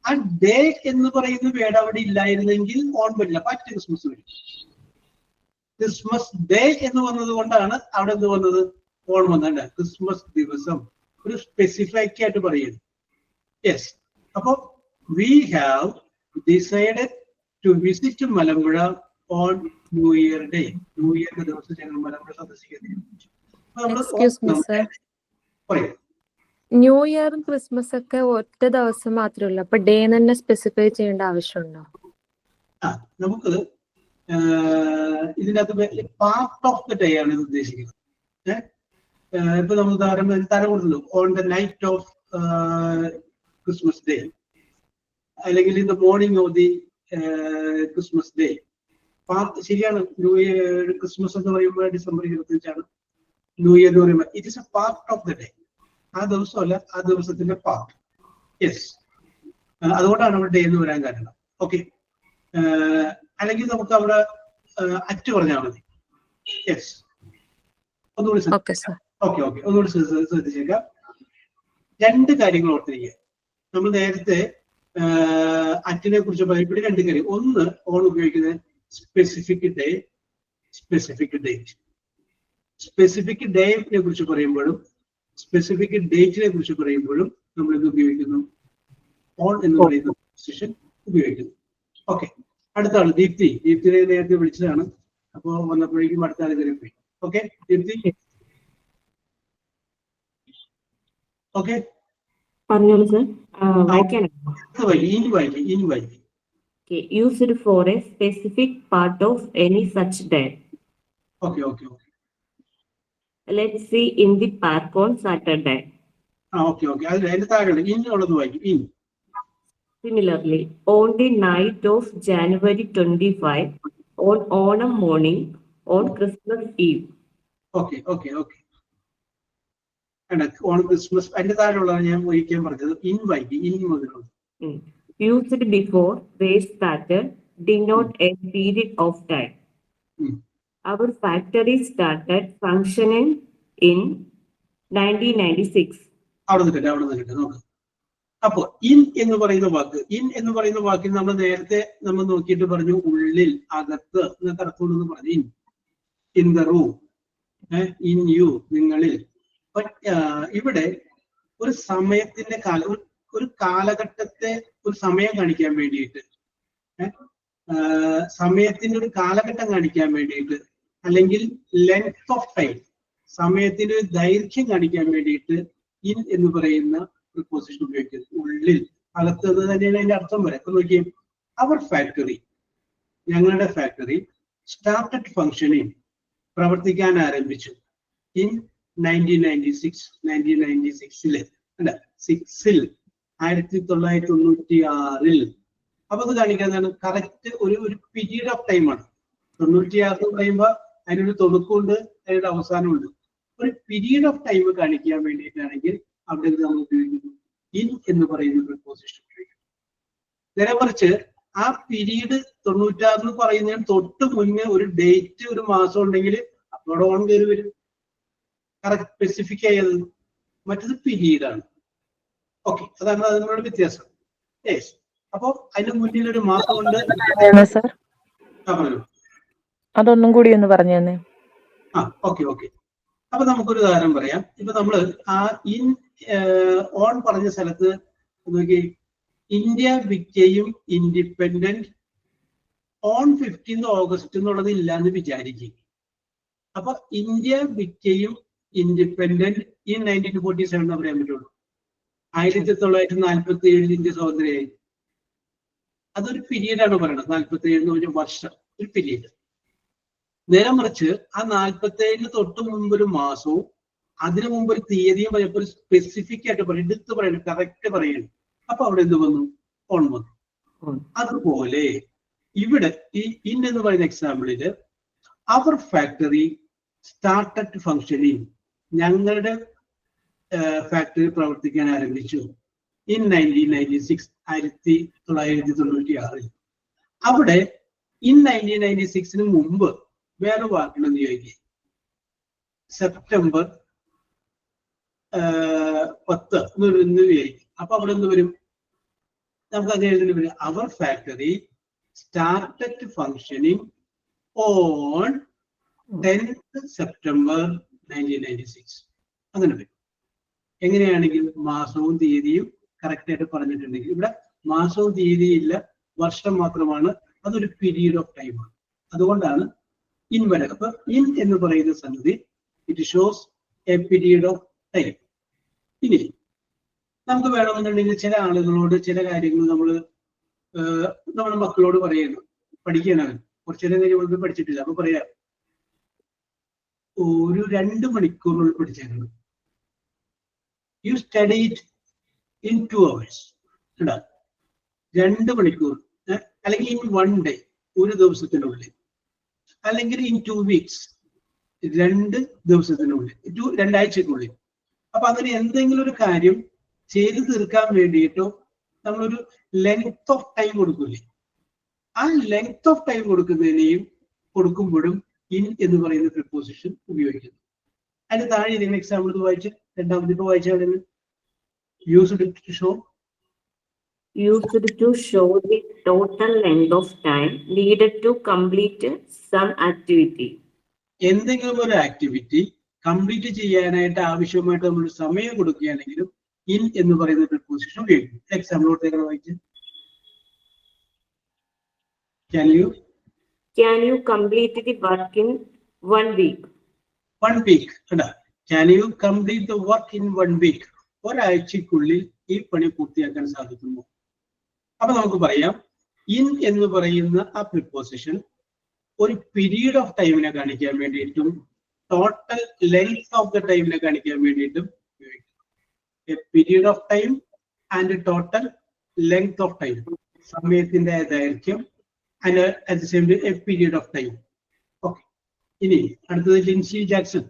ആ ഡേ എന്ന് പറയുന്ന വേർഡ് അവിടെ ഇല്ലായിരുന്നെങ്കിൽ ഓൺ വരില്ല, പറ്റ ക്രിസ്മസ് വരും. ക്രിസ്മസ് ഡേ എന്ന് വന്നത് കൊണ്ടാണ് അവിടെ എന്ത് വന്നത്? ഓൺ വന്നത്. ക്രിസ്മസ് ദിവസം ഒരു സ്പെസിഫിക് ആയിട്ട് പറയുന്നത്. യെസ്. അപ്പൊ we have decided to visit Malampuzha on new year day. New ഇയറിന്റെ ദിവസം ഞങ്ങൾ മലമ്പുഴ സന്ദർശിക്കുന്നത്. ന്യൂ ഇയറും ക്രിസ്മസ് ഒക്കെ ഒറ്റ ദിവസം മാത്രമല്ല, അപ്പൊ ഡേ തന്നെ സ്പെസിഫൈ ചെയ്യേണ്ട ആവശ്യമുണ്ടോ? നമുക്ക് ഇതിന്റെ അകത്ത് പാർട്ട് ഓഫ് ദ ഡേ ആണ് ഇത് ഉദ്ദേശിക്കുന്നത്. ഇപ്പൊ നമ്മൾ തരം കൊടുത്തല്ലോ, on the night of Christmas day, അല്ലെങ്കിൽ in the morning of the Christmas day. Part ശരിയാണ്. ന്യൂ ഇയർ ക്രിസ്മസ് എന്ന് പറയുമ്പോൾ ഡിസംബർ 25 ന്യൂ ഇയർ എന്ന് പറയുമ്പോൾ it is a part of the day. ആ ദിവസമല്ല, ആ ദിവസത്തിന്റെ പാർട്ട്. യെസ്. അതുകൊണ്ടാണ് അവിടെ ഡേ എന്ന് വരാൻ കാരണം. ഓക്കെ. അല്ലെങ്കിൽ നമുക്ക് അവിടെ അറ്റ് പറഞ്ഞാൽ മതി. യെസ്. ഒന്നുകൂടി ഒന്നുകൂടി ശ്രദ്ധിച്ചേക്കാം. രണ്ട് കാര്യങ്ങൾ ഓർത്തിരിക്കുക. നമ്മൾ നേരത്തെ അറ്റിനെ കുറിച്ച് ഇവിടെ രണ്ട് കാര്യം. ഒന്ന്, ഓൺ ഉപയോഗിക്കുന്നത് specific day, specific date. Specific ഡേറ്റിനെ കുറിച്ച് പറയുമ്പോഴും സ്പെസിഫിക് ഡേറ്റിനെ കുറിച്ച് പറയുമ്പോഴും നമ്മൾ ഇത് ഉപയോഗിക്കുന്നു, ഓൺ എന്ന് പറയുന്ന പൊസിഷൻ ഉപയോഗിക്കുന്നു. ഓക്കെ. അടുത്ത ആള് ദീപ്തി. ദീപ്തിനെ നേരത്തെ വിളിച്ചതാണ്, അപ്പോ വന്നപ്പോഴേക്കും അടുത്ത ആൾ കയറി പോയി. ഓക്കെ ദീപ്തി. ഓക്കെ പറഞ്ഞോളൂ sir. Used for a specific part of any such day. Okay. Let's see in the park on Saturday. Okay. അതിന്റെ താഴെ ഇൻ ഉള്ളത് വായിക്കും. In. Similarly, on the night of January 25, on Onam morning, on Christmas Eve. Okay. On Christmas അതിന്റെ താഴെയുള്ളതാണ് ഞാൻ ഒരിക്കലും പറഞ്ഞത്. In വായിക്കും. In മുതലുള്ളത്. Used before they started denote a period of time. Our factory started functioning in 1996. അവിടെ നിൽക്കട്ടെ നോക്ക്. അപ്പോ in എന്ന് പറയുന്ന വാക്കിൽ നമ്മൾ നേരത്തെ നമ്മൾ നോക്കിയിട്ട് പറഞ്ഞു ഉള്ളിൽ, അകത്ത് എന്നൊക്കെ അർത്ഥമുണ്ടെന്ന് പറഞ്ഞു. In the room, in you, നിങ്ങളിൽ. ഇവിടെ ഒരു സമയത്തിന്റെ ഒരു കാലഘട്ടത്തെ ഒരു സമയം കാണിക്കാൻ വേണ്ടിയിട്ട്, സമയത്തിന്റെ ഒരു കാലഘട്ടം കാണിക്കാൻ വേണ്ടിയിട്ട്, അല്ലെങ്കിൽ ലെങ്ത് ഓഫ് ടൈം, സമയത്തിന്റെ ഒരു ദൈർഘ്യം കാണിക്കാൻ വേണ്ടിയിട്ട് ഇൻ എന്ന് പറയുന്ന പ്രിപ്പോസിഷൻ ഉപയോഗിക്കുന്നത്. ഉള്ളിൽ, അകത്ത് എന്ന് തന്നെയാണ് അതിന്റെ അർത്ഥം വരെ. അപ്പൊ നോക്കിയേ, അവർ ഫാക്ടറി, ഞങ്ങളുടെ ഫാക്ടറി സ്റ്റാർട്ടഡ് ഫങ്ഷനിങ്, പ്രവർത്തിക്കാൻ ആരംഭിച്ചു ഇൻ 1996. 1996 അപ്പൊ അത് കാണിക്കുന്നതാണ് കറക്റ്റ് ഒരു പീരീഡ് ഓഫ് ടൈമാണ്. 96 എന്ന് പറയുമ്പോൾ അതിനൊരു തുടക്കമുണ്ട്, അതിനൊരു അവസാനമുണ്ട്. ഒരു പീരീഡ് ഓഫ് ടൈം കാണിക്കാൻ വേണ്ടിയിട്ടാണെങ്കിൽ അവിടെ നമ്മൾ ഉപയോഗിക്കുന്നു ഇൻ എന്ന് പറയുന്ന പ്രിപ്പോസിഷൻ ഉപയോഗിക്കുന്നു. നേരെ മറിച്ച് ആ പീരീഡ് 96 എന്ന് പറയുന്നതിന് തൊട്ട് മുന്നേ ഒരു ഡേറ്റ്, ഒരു മാസം ഉണ്ടെങ്കിൽ അവിടെ ഓൺ കയറി വരും. കറക്റ്റ് സ്പെസിഫിക് ആയത്. മറ്റത് പീരീഡാണ്. ഓക്കെ, അതാണ് അതിനോട് വ്യത്യാസം. യെസ്. അപ്പൊ അതിന്റെ മുന്നിൽ ഒരു മാസം ഉണ്ട്. പറഞ്ഞു അതൊന്നും കൂടി ഒന്ന് പറഞ്ഞു തന്നെ. ഓക്കെ. അപ്പൊ നമുക്കൊരു ഉദാഹരണം പറയാം. ഇപ്പൊ നമ്മള് ആ ഓൺ പറഞ്ഞ സ്ഥലത്ത് നോക്കി, India ബിക്കെയും independent on 15th August എന്നുള്ളത് ഇല്ലാന്ന് വിചാരിക്കും. അപ്പൊ ഇന്ത്യ ബിക്കെയും ഇൻഡിപെൻഡന്റ് ഇൻ 1947 എന്ന് പറയാൻ പറ്റുള്ളൂ. 1947 ഇന്ത്യ സ്വാതന്ത്ര്യമായി. അതൊരു പീരീഡാണ് പറയുന്നത്. 47 എന്ന് പറഞ്ഞ വർഷം, ഒരു പീരീഡ്. നേരെ മറിച്ച് ആ 47 തൊട്ട് മുമ്പ് ഒരു മാസവും അതിനു മുമ്പ് ഒരു തീയതിയും പറയുമ്പോൾ സ്പെസിഫിക് ആയിട്ട് പറയും, എടുത്ത് പറയണം, കറക്റ്റ് പറയണം. അപ്പൊ അവിടെ എന്ത് വന്നു? ഓൺ വന്നു. അതുപോലെ ഇവിടെ ഈ ഇൻ എന്ന് പറയുന്ന എക്സാമ്പിളില് അവർ ഫാക്ടറി സ്റ്റാർട്ടഡ് ഫങ്ഷനിങ്, ഞങ്ങളുടെ ഫാക്ടറി പ്രവർത്തിക്കാൻ ആരംഭിച്ചു ഇൻ 1996, 1996. അവിടെ ഇൻ 1996 മുമ്പ് വേറെ വാക്കുകളെന്ന് ചോദിക്കുക, സെപ്റ്റംബർ 10 എന്ന് വിചാരിക്കും. അപ്പൊ അവിടെ എന്ത് വരും? നമുക്ക് അത് എഴുതി വരും, അവർ factory started functioning on 10th September 1996. അങ്ങനെ വരും. എങ്ങനെയാണെങ്കിൽ മാസവും തീയതിയും കറക്റ്റ് ആയിട്ട് പറഞ്ഞിട്ടുണ്ടെങ്കിൽ, ഇവിടെ മാസവും തീയതിയും ഇല്ല, വർഷം മാത്രമാണ്. അതൊരു പീരീഡ് ഓഫ് ടൈമാണ്. അതുകൊണ്ടാണ് ഇൻ വരാം. അപ്പൊ ഇൻ എന്ന് പറയുന്ന സംഗതി it shows A period of time. ഇനി നമുക്ക് വേണമെന്നുണ്ടെങ്കിൽ ചില ആളുകളോട് ചില കാര്യങ്ങൾ നമ്മുടെ മക്കളോട് പറയുന്നു, പഠിക്കാനാണ് കുറച്ചു നേരം കഴിയുമ്പോൾ പഠിച്ചിട്ടില്ല, അപ്പൊ പറയാം ഒരു 2 മണിക്കൂറുകൾ പഠിച്ചേക്കണം. You study it in 2 hours. 2 മണിക്കൂർ, അല്ലെങ്കിൽ ഇൻ 1 day, ഒരു ദിവസത്തിനുള്ളിൽ, അല്ലെങ്കിൽ ഇൻ 2 weeks, 2 ദിവസത്തിനുള്ളിൽ, 2 ആഴ്ചക്കുള്ളിൽ. അപ്പൊ അങ്ങനെ എന്തെങ്കിലും ഒരു കാര്യം ചെയ്തു തീർക്കാൻ വേണ്ടിയിട്ടോ നമ്മളൊരു ലെങ്ത് ഓഫ് ടൈം കൊടുക്കൂലേ, ആ ലെങ്ത് ഓഫ് ടൈം കൊടുക്കുമ്പോഴും ഇൻ എന്ന് പറയുന്ന പ്രിപ്പോസിഷൻ ഉപയോഗിക്കുന്നു. അതിന് താഴെ ഇതിന് എക്സാമ്പിൾ വായിച്ച്, രണ്ടാമത് ഇപ്പൊ വായിച്ചാൽ used to show the total length of time needed to complete some activity. എന്തെങ്കിലും ഒരു ആക്ടിവിറ്റി കംപ്ലീറ്റ് ചെയ്യാനായിട്ട് ആവശ്യമായിട്ട് നമ്മൾ സമയം കൊടുക്കുകയാണെങ്കിലും ഇൻ എന്ന് പറയുന്ന പ്രിപ്പോസിഷൻ ഉപയോഗിക്കും. എക്സാമ്പിളോട്ടേക്ക് വായിച്ച്, Can you complete the work in 1 week? 1 week. Can you complete the work in 1 week? ഒരാഴ്ചക്കുള്ളിൽ ഈ പണി പൂർത്തിയാക്കാൻ സാധിക്കുമോ? അപ്പൊ നമുക്ക് പറയാം, ഇൻ എന്ന് പറയുന്ന ആ പ്രിപ്പോസിഷൻ ഒരു പീരീഡ് ഓഫ് ടൈമിനെ കാണിക്കാൻ വേണ്ടിയിട്ടും ടോട്ടൽ ലെങ്ത് ഓഫ് ദ ടൈമിനെ കാണിക്കാൻ വേണ്ടിയിട്ടും ഉപയോഗിക്കും. A period of time and total length of time, സമയത്തിന്റെ ദൈർഘ്യം and at the same time A period of time. Okay. ഇനി അടുത്തത് Lincy Jackson.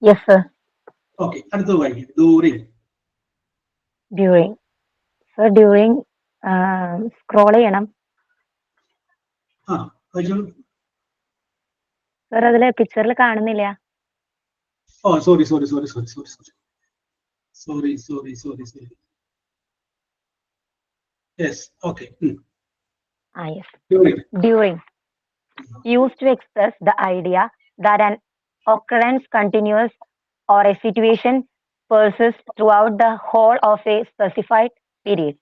Yes, sir. Okay, അടുത്തത് വായിക്കും. ഡ്യൂറിങ്. Sir, during scroll ചെയ്യണം. സർ അതില് പിക്ചറിൽ കാണുന്നില്ല. Sorry. Yes, okay. Yes. During. Used to express the idea that an occurrence continues or a situation persists throughout the whole of a specified period.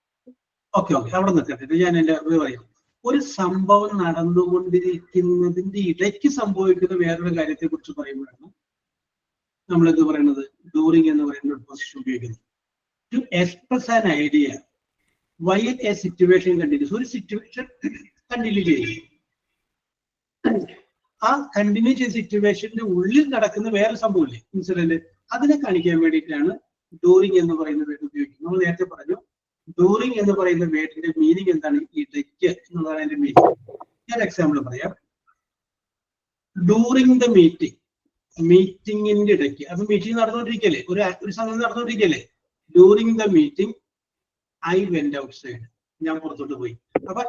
Okay. അവിടെ നിൽക്കട്ടെ, ഞാൻ എന്റെ പറയാം. ഒരു സംഭവം നടന്നുകൊണ്ടിരിക്കുന്നതിന്റെ ഇടയ്ക്ക് സംഭവിക്കുന്ന വേറൊരു കാര്യത്തെ കുറിച്ച് പറയുമ്പോഴാണ് നമ്മൾ എന്ത് പറയുന്നത്, ഡ്യൂറിങ് എന്ന് പറയുന്ന പൊസിഷൻ ഉപയോഗിക്കുന്നത്. To express an idea while a situation continues. ഒരു സിറ്റുവേഷൻ കണ്ടിന്യൂ ചെയ്യും, ആ കണ്ടിന്യൂ ചെയ്ത സിറ്റുവേഷന്റെ ഉള്ളിൽ നടക്കുന്ന വേറെ സംഭവമില്ലേ, ഇൻസിഡന്റ്, അതിനെ കാണിക്കാൻ വേണ്ടിയിട്ടാണ് ഡ്യൂറിങ് എന്ന് പറയുന്ന വേർഡ് ഉപയോഗിക്കുന്നത്. നമ്മൾ നേരത്തെ പറഞ്ഞു, ഡ്യൂറിങ് എന്ന് പറയുന്ന വേർഡിന്റെ മീനിങ് എന്താണ്? ഇടയ്ക്ക് എന്നുള്ളതാണ് അതിന്റെ മീനിങ്. ഞാൻ എക്സാമ്പിൾ പറയാം. ഡ്യൂറിങ് ദ മീറ്റിംഗിന്റെ ഇടയ്ക്ക്, അപ്പൊ മീറ്റിംഗ് നടന്നുകൊണ്ടിരിക്കല്ലേ, ഒരു സംഗതി നടന്നുകൊണ്ടിരിക്കല്ലേ. During the meeting I went outside, ഞാൻ പുറത്തോട്ട് പോയി. അപ്പൊ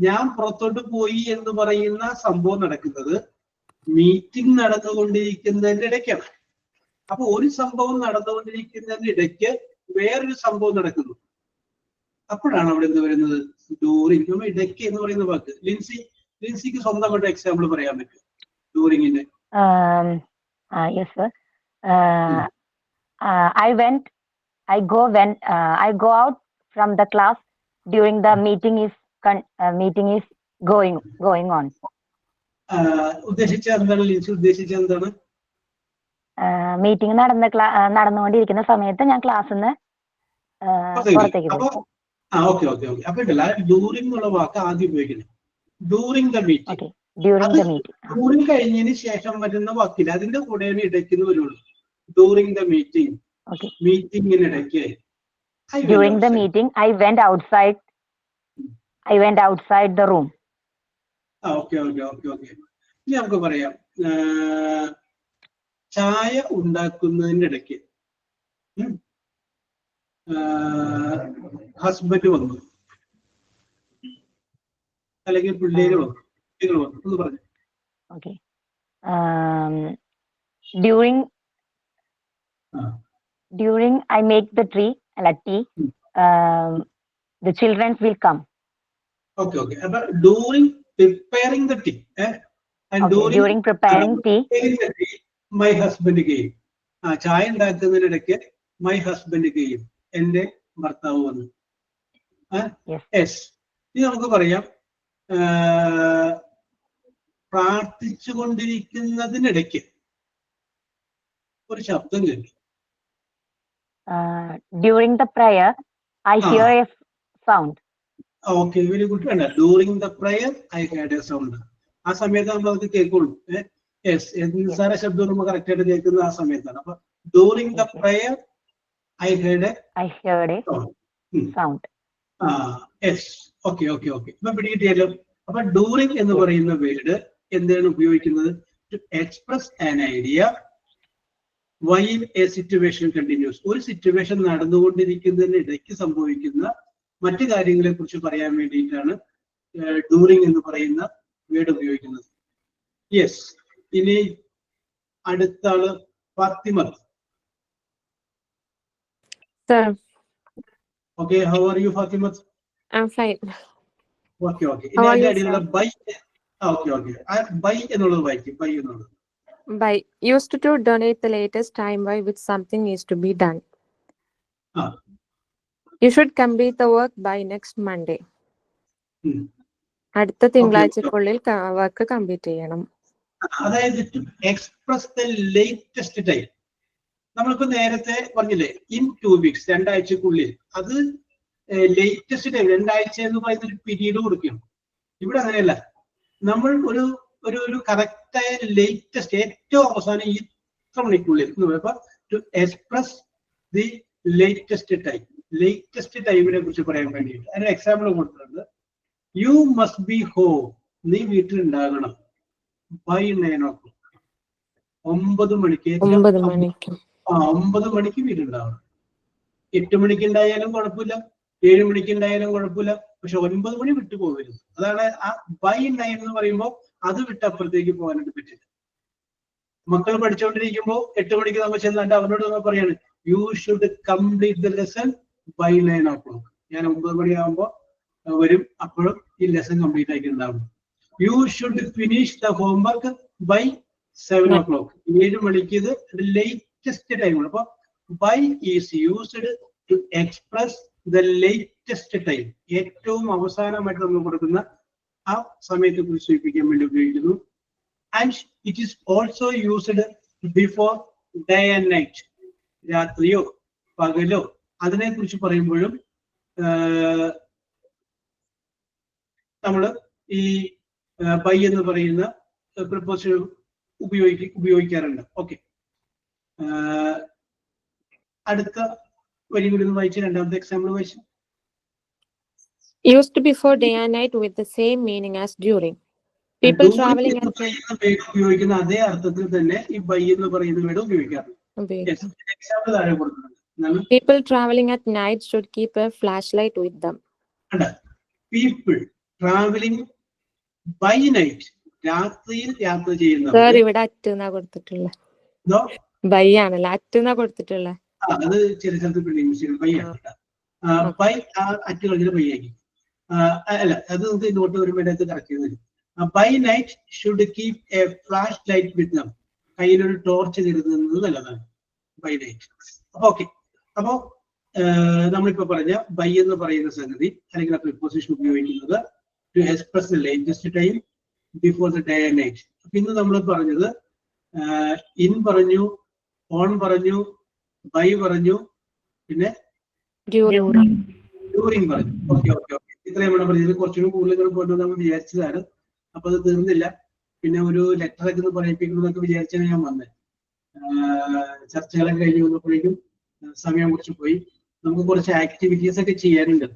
ഞാൻ പുറത്തോട്ട് പോയി എന്ന് പറയുന്ന സംഭവം നടക്കുന്നത് മീറ്റിംഗ് നടന്നുകൊണ്ടിരിക്കുന്നതിന്റെ ഇടയ്ക്കാണ്. അപ്പൊ ഒരു സംഭവം നടന്നുകൊണ്ടിരിക്കുന്നതിന്റെ ഇടയ്ക്ക് വേറൊരു സംഭവം നടക്കുന്നു. അപ്പോഴാണ് അവിടെ എന്ത് വരുന്നത്? ഡ്യൂറിങ്. നമ്മൾ ഇടയ്ക്ക് എന്ന് പറയുന്ന വാക്ക് ലിൻസിക്ക് സ്വന്തമായിട്ട് എക്സാമ്പിൾ പറയാൻ പറ്റും ഡ്യൂറിങ്ങിന്റെ? Yes, sir. I go out from the class during the meeting is going on. ഉദ്ദേശിച്ച എന്താണ് ലിൻസി ഉദ്ദേശിച്ച എന്താണ്? മീറ്റിംഗ് നടന്നുകൊണ്ടിരിക്കുന്ന സമയത്ത് ഞാൻ ക്ലാസ്സിൽ നിന്ന് പുറത്തേക്ക് പോകും. ഓക്കെ. അപ്പൊ ഇതല്ല, ഡ്യൂറിംഗ് എന്നുള്ള വാക്ക് ആദ്യം ഉപയോഗിക്കുന്നത്. During the meeting. ഡ്യൂറിംഗ് കഴിഞ്ഞതിന് ശേഷം വരുന്ന വാക്കില്ല, അതിന്റെ കൂടെയാണ് ഇടയ്ക്ക് വരുള്ളൂ. ഡ്യൂറിംഗ് ദ മീറ്റിംഗ്, മീറ്റിംഗിനിടയ്ക്ക്. During the meeting, I went outside the room. Okay. ഇനി നമുക്ക് പറയാം, ചായ ഉണ്ടാക്കുന്നതിന്റെ ഇടയ്ക്ക് ഹസ്ബൻഡ് വന്നു, അല്ലെങ്കിൽ പിള്ളേര് വന്നു, കുട്ടികൾ വന്നു എന്ന് പറഞ്ഞു. Okay. During I make the tea, the children will come. Okay. അപ്പൊ during preparing the tea and During preparing tea, my husband came. ചായ ഉണ്ടാക്കുന്നതിനിടയ്ക്ക് മൈ ഹസ്ബൻഡ് കെയും, എന്റെ ഭർത്താവ് വന്നു. യെസ്. ഇനി നമുക്ക് പറയാം, പ്രാർത്ഥിച്ചു കൊണ്ടിരിക്കുന്നതിനിടയ്ക്ക് ഒരു ശബ്ദം കേട്ടു. during the prayer, I hear a sound. Okay, very good. വേണ്ട, during the prayer I had a sound. ആ സമയത്ത് നമ്മൾ അത് കേൾക്കുള്ളൂ. നിസ്സാര ശബ്ദം നമ്മൾ കറക്റ്റ് ആയിട്ട് കേൾക്കുന്നത് ആ സമയത്താണ്. അപ്പൊ during the prayer I heard a sound. Okay. ഇപ്പൊ പിടികിട്ടിയല്ലോ. അപ്പൊ ഡ്യൂറിംഗ് എന്ന് പറയുന്ന വേർഡ് എന്താണ് ഉപയോഗിക്കുന്നത്? To express an idea while a situation continues. ഒരു സിറ്റുവേഷൻ നടന്നുകൊണ്ടിരിക്കുന്നതിന് ഇടയ്ക്ക് സംഭവിക്കുന്ന മറ്റു കാര്യങ്ങളെ കുറിച്ച് പറയാൻ വേണ്ടിയിട്ടാണ് ഡ്യൂറിംഗ് എന്ന് പറയുന്ന വേർഡ് ഉപയോഗിക്കുന്നത്. യെസ്. ഇനി അടുത്ത ആള് Fathimath. Sir, Okay, how are you, Fatimat? I'm fine. Okay. How are you, sir? By. Okay. By എന്നുള്ളത് വായിക്കും. By എന്നുള്ളത്. By used to donate the latest time by which something is to be done. You should complete the work by next Monday. അടുത്ത തിങ്കളാഴ്ചക്കുള്ളിൽ work complete ചെയ്യണം. അതായത് to express the latest time. നമ്മളിപ്പോ നേരത്തെ പറഞ്ഞില്ലേ, in 2 weeks, 2 ആഴ്ചക്കുള്ളിൽ. അത് latest time, 2 ആഴ്ച എന്ന് പറയുന്ന ഒരു പീരീഡ് കൊടുക്കണം. ഇവിടെ അങ്ങനെയല്ല. നമ്മൾ ഒരു കറക്റ്റായ ലേറ്റസ്റ്റ്, ഏറ്റവും അവസാനം ഇത്ര മണിക്കുള്ളിൽ എന്ന് പറയുമ്പോ to express the latest time. Latest ടൈമിനെ കുറിച്ച് പറയാൻ വേണ്ടിയിട്ട് അതിന് എക്സാമ്പിൾ കൊടുത്തിട്ടുണ്ട്. You must be home. നീ വീട്ടിലുണ്ടാകണം ബൈ 9 o'clock. 9 മണിക്ക്. 9 മണിക്ക് വീട്ടിലുണ്ടാവണം. 8 മണിക്ക് ഉണ്ടായാലും കുഴപ്പമില്ല, 7 മണിക്ക് ഉണ്ടായാലും കുഴപ്പമില്ല, പക്ഷെ 9 മണി വിട്ടു പോകരുത്. അതാണ് ആ ബൈ 9 എന്ന് പറയുമ്പോൾ അത് വിട്ടപ്പുറത്തേക്ക് പോകാനായിട്ട് പറ്റില്ല. മക്കൾ പഠിച്ചുകൊണ്ടിരിക്കുമ്പോ 8 മണിക്ക് നമ്മൾ ചെന്നിട്ട് അവനോട് നമ്മൾ പറയാണ്, you should complete the lesson by 9 o'clock. ഞാൻ 9 മണിയാകുമ്പോ വരും, അപ്പോഴും ഈ ലെസൺ കംപ്ലീറ്റ് ആക്കി ഉണ്ടാവും. You should finish the homework by 7 o'clock. 7 മണിക്ക് ഇത് ലേറ്റസ്റ്റ് ടൈമാണ്. അപ്പൊ by is used to express the latest time. ഏറ്റവും അവസാനമായിട്ട് നമ്മൾ കൊടുക്കുന്ന ആ സമയത്തെ കുറിച്ച് സൂചിപ്പിക്കാൻ വേണ്ടി ഉപയോഗിക്കുന്നു. And it is also used before day and night. രാത്രിയോ പകലോ അതിനെ കുറിച്ച് പറയുമ്പോഴും നമ്മൾ ഈ ബൈ എന്ന് പറയുന്ന പ്രിപ്പോസിഷൻ ഉപയോഗിക്കാറുണ്ട്. ഓക്കെ, അടുത്ത വരി കൂടി ഒന്ന് വായിച്ച് രണ്ടാമത്തെ എക്സാമ്പിൾ വായിച്ചു. Used before day and night with the same meaning as during. People traveling at night ഉപയോഗിക്കുന്ന അതേ അർത്ഥത്തിൽ തന്നെ ഈ ബൈ എന്ന് പറയുന്ന വേർഡ് ഉപയോഗിക്കാറുണ്ട്. എക്സാമ്പിൾ താഴെ കൊടുക്കുന്നുണ്ട്. People traveling at night should keep a flashlight with them. People traveling by night. രാത്രിയിൽ യാത്ര ചെയ്യുന്നവർ. സർ, ഇവിടെ അറ്റെന്നാ കൊടുത്തിട്ടുള്ളത്. ബൈ ആണല്ലോ, അറ്റെന്നാ കൊടുത്തിട്ടുള്ളത്. അത് ചില സ്ഥലത്ത് ബൈ ആണ്. ബൈ അറ്റ് കളഞ്ഞ ബൈ ആക്കി. അല്ല അത് നമുക്ക് നോട്ട് വരുമ്പോൾ അതിനകത്ത് കറക്റ്റ് ചെയ്ത് തരും. By night should keep a flashlight with them. കയ്യിലൊരു ടോർച്ച് കരുതുന്നത് നല്ലതാണ് ബൈ നൈറ്റ്. ഓക്കെ, അപ്പോ നമ്മളിപ്പോ പറഞ്ഞ ബൈ എന്ന് പറയുന്ന സംഗതി അല്ലെങ്കിൽ ആ പ്രിപ്പോസിഷൻ ഉപയോഗിക്കുന്നത് to express the latest time before the day and night. ഇന്ന് നമ്മൾ പറഞ്ഞത് ഇൻ പറഞ്ഞു, ഓൺ പറഞ്ഞു, ബൈ പറഞ്ഞു, പിന്നെ ഡ്യൂറിങ് പറഞ്ഞു. ഓക്കെ ഓക്കെ ഓക്കെ, ഇത്രയും വേണം പറഞ്ഞത്. കുറച്ചുകൂടി കൂടുതൽ പോയിട്ട് നമ്മൾ വിചാരിച്ചതാണ്. അപ്പൊ അത് തീർന്നില്ല. പിന്നെ ഒരു ലെറ്റർ ഒക്കെ പറയിപ്പിക്കണമെന്നൊക്കെ വിചാരിച്ചാണ് ഞാൻ വന്നത്. ചർച്ചകളൊക്കെ കഴിഞ്ഞ് വന്നപ്പോഴേക്കും സമയം കുറച്ച് പോയി. നമുക്ക് കുറച്ച് ആക്ടിവിറ്റീസ് ഒക്കെ ചെയ്യാനുണ്ട്.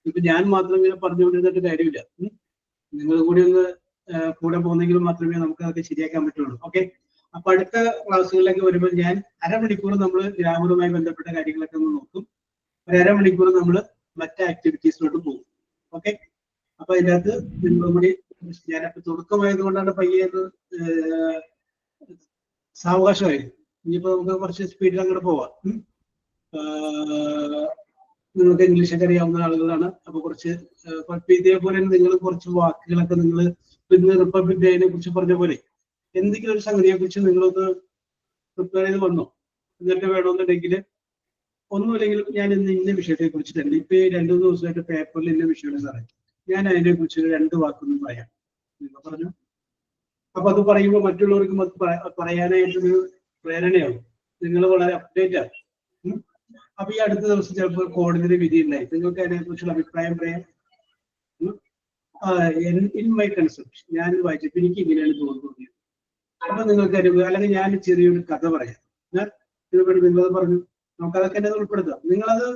ഇപ്പൊ ഞാൻ മാത്രം ഇങ്ങനെ പറഞ്ഞുകൊണ്ടിരുന്നിട്ട് കാര്യമില്ല. നിങ്ങൾ കൂടി ഒന്ന് കൂടെ പോകുന്നെങ്കിലും മാത്രമേ നമുക്ക് അതൊക്കെ ശരിയാക്കാൻ പറ്റുള്ളൂ. ഓക്കെ, അപ്പൊ അടുത്ത ക്ലാസ്സുകളിലേക്ക് വരുമ്പോൾ ഞാൻ അരമണിക്കൂർ നമ്മൾ ഗ്രാമറുമായി ബന്ധപ്പെട്ട കാര്യങ്ങളൊക്കെ ഒന്ന് നോക്കും. ഒരു അരമണിക്കൂർ നമ്മൾ മറ്റ് ആക്ടിവിറ്റീസിലോട്ട് പോകും. ഓക്കെ, അപ്പൊ അതിനകത്ത് നിങ്ങളും കൂടി, ഞാനപ്പോ തുടക്കമായത് കൊണ്ടാണ് പയ്യത് സാവകാശമായത്. ഇനിയിപ്പോ നമുക്ക് കുറച്ച് സ്പീഡിൽ അങ്ങോട്ട് പോവാം. നിങ്ങൾക്ക് ഇംഗ്ലീഷൊക്കെ അറിയാവുന്ന ആളുകളാണ്. അപ്പൊ കുറച്ച് ഇതേപോലെ നിങ്ങൾ കുറച്ച് വാക്കുകളൊക്കെ നിങ്ങൾ ഇന്ന് റിപ്പബ്ലിക് ഡേനെ കുറിച്ച് പറഞ്ഞ പോലെ എന്തെങ്കിലും ഒരു സംഗതിയെ കുറിച്ച് നിങ്ങളൊന്ന് പ്രിപ്പയർ ചെയ്ത് വന്നോ. എന്നിട്ട് വേണമെന്നുണ്ടെങ്കിൽ ഒന്നുമില്ലെങ്കിൽ ഞാൻ ഇന്ന് ഇന്ന വിഷയത്തെ കുറിച്ച് തന്നെ ഇപ്പൊ 2-3 ദിവസമായിട്ട് പേപ്പറിൽ ഇന്ന വിഷയമാണ് സാറേ, ഞാൻ അതിനെ കുറിച്ച് 2 വാക്കൊന്നും പറയാം നിങ്ങൾ പറഞ്ഞു. അപ്പൊ അത് പറയുമ്പോൾ മറ്റുള്ളവർക്കും അത് പറയാനായിട്ടൊരു പ്രേരണയാവും. നിങ്ങൾ വളരെ അപ്ഡേറ്റ് ആവും. അപ്പൊ ഈ അടുത്ത ദിവസം ചിലപ്പോൾ കോടതിയുടെ വിധി ഉണ്ടായി. നിങ്ങൾക്ക് അതിനെ കുറിച്ചുള്ള അഭിപ്രായം പറയാം. ഇൻ മൈ കൺസെപ്റ്റ് ഞാൻ വായിച്ചപ്പോൾ എനിക്ക് ഇങ്ങനെയാണ് തോന്നുന്നത്. അപ്പൊ നിങ്ങൾക്ക് അല്ലെങ്കിൽ ഞാൻ ചെറിയൊരു കഥ പറയാം. നിങ്ങളത് പറഞ്ഞു, നമുക്കതൊക്കെ എന്നെ ഉൾപ്പെടുത്താം. നിങ്ങളത്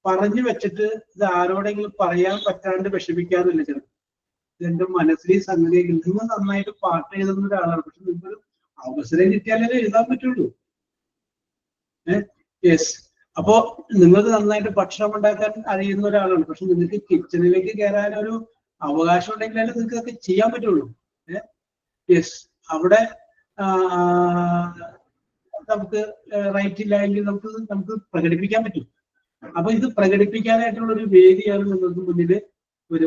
പറഞ്ഞു വെച്ചിട്ട് ഇത് ആരോടെങ്കിലും പറയാൻ പറ്റാണ്ട് വിഷമിക്കാറില്ല. ചിലപ്പോൾ എന്റെ മനസ്സിൽ ഈ സംഗതി നിങ്ങൾ നന്നായിട്ട് പാട്ട് എഴുതുന്ന ഒരാളാണ്, പക്ഷെ നിങ്ങൾക്ക് അവസരം കിട്ടിയാലേ എഴുതാൻ പറ്റുള്ളൂ. യെസ്, അപ്പോ നിങ്ങൾക്ക് നന്നായിട്ട് ഭക്ഷണം ഉണ്ടാക്കാൻ അറിയുന്ന ഒരാളാണ്, പക്ഷെ നിങ്ങൾക്ക് കിച്ചണിലേക്ക് കയറാൻ ഒരു അവകാശം ഉണ്ടെങ്കിലേ നിങ്ങൾക്ക് അതൊക്കെ ചെയ്യാൻ പറ്റുള്ളൂ. യെസ്, അവിടെ നമുക്ക് റൈറ്റ് ഇല്ല എങ്കിൽ നമുക്ക് പ്രകടിപ്പിക്കാൻ പറ്റും. അപ്പൊ ഇത് പ്രകടിപ്പിക്കാനായിട്ടുള്ള ഒരു വേദിയാണ് നിങ്ങൾക്ക് മുന്നിൽ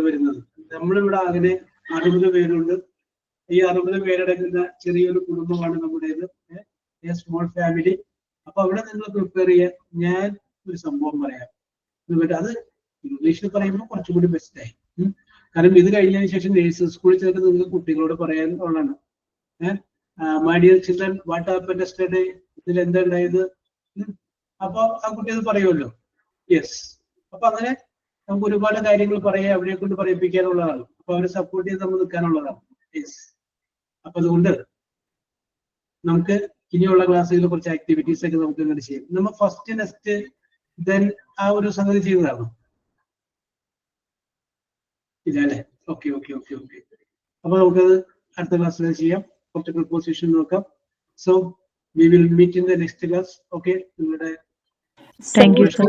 വരുന്നത്. നമ്മളിവിടെ അങ്ങനെ 60 പേരുണ്ട്. ഈ 60 പേരടങ്ങുന്ന ചെറിയൊരു കുടുംബമാണ് നമ്മുടേത്, സ്മോൾ ഫാമിലി. അപ്പൊ അവിടെ നിങ്ങൾ പ്രിപ്പയർ ചെയ്യാൻ ഞാൻ ഒരു സംഭവം പറയാം. അത് ഇംഗ്ലീഷിൽ പറയുമ്പോൾ കുറച്ചുകൂടി ബെസ്റ്റായി. കാരണം ഇത് കഴിഞ്ഞതിന് ശേഷം നേഴ്സറി സ്കൂളിൽ ചേർത്ത് നിങ്ങൾക്ക് കുട്ടികളോട് പറയാൻ ഉള്ളതാണ്. My dear children, what happened yesterday, ഇതിൽ എന്താ ഉണ്ടായത്. അപ്പൊ ആ കുട്ടി അത് പറയുമല്ലോ. യെസ്, അപ്പൊ അങ്ങനെ നമുക്ക് ഒരുപാട് കാര്യങ്ങൾ പറയാം, അവരെ കൊണ്ട് പറയിപ്പിക്കാനുള്ളതാണ്. അപ്പൊ അവരെ സപ്പോർട്ട് ചെയ്ത് നമ്മൾ നിൽക്കാനുള്ളതാണ്. യെസ്, അപ്പൊ അതുകൊണ്ട് നമുക്ക് ഇനിയുള്ള ക്ലാസ്സുകളിൽ കുറച്ച് ആക്ടിവിറ്റീസ് ഒക്കെ നമുക്ക് ഇങ്ങനെ ചെയ്യാം. നമ്മൾ ഫസ്റ്റ് നെക്സ്റ്റ് ദെൻ ആ ഒരു സംഗതി ചെയ്തതാണ് ഇല്ല അല്ലേ? ഓക്കെ ഓക്കെ ഓക്കെ ഓക്കെ, അപ്പൊ നമുക്കത് അടുത്ത ക്ലാസ്സിൽ ചെയ്യാം. കുറച്ച് പ്രിപ്പോസിഷൻ നോക്കാം. So we will meet in the next class. Okay, നിങ്ങളുടെ Thank you, sir.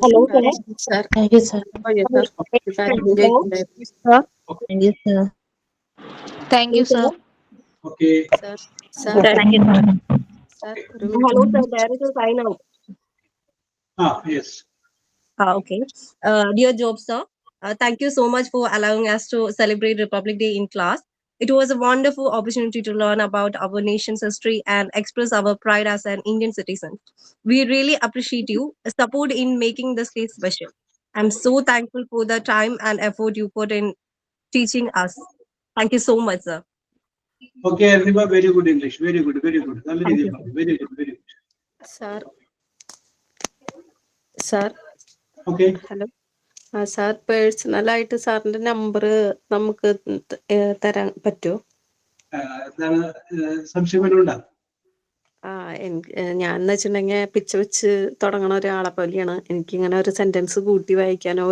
Hello, sir. Sir. Thank you, sir. Oh, yes, sir. Thank you, sir. Thank you, sir. Okay Sir. Sir. Thank you, sir. Sir. Hello, sir. There is a sign out. Yes. Okay. Dear Job, sir, thank you so much for allowing us to celebrate Republic Day in class. It was a wonderful opportunity to learn about our nation's history and express our pride as an Indian citizen. We really appreciate you support in making this day special. I'm so thankful for the time and effort you put in teaching us. Thank you so much, sir. Okay, everybody very good English, very good very good, നല്ല രീതിയിൽ പറഞ്ഞു, very good very good. Sir. Sir. Okay, hello. Sir പേഴ്സണലായിട്ട് സാറിന്റെ number നമുക്ക് തരാൻ പറ്റുമോ? എന്താണ് സംശയങ്ങളുണ്ടോ? എനിക്ക് ഞാൻ എന്ന് വെച്ചിട്ടുണ്ടെങ്കിൽ പിച്ച വെച്ച് തുടങ്ങണ ഒരാളെ പോലെയാണ്. എനിക്കിങ്ങനെ ഒരു സെന്റൻസ് കൂട്ടി വായിക്കാനോ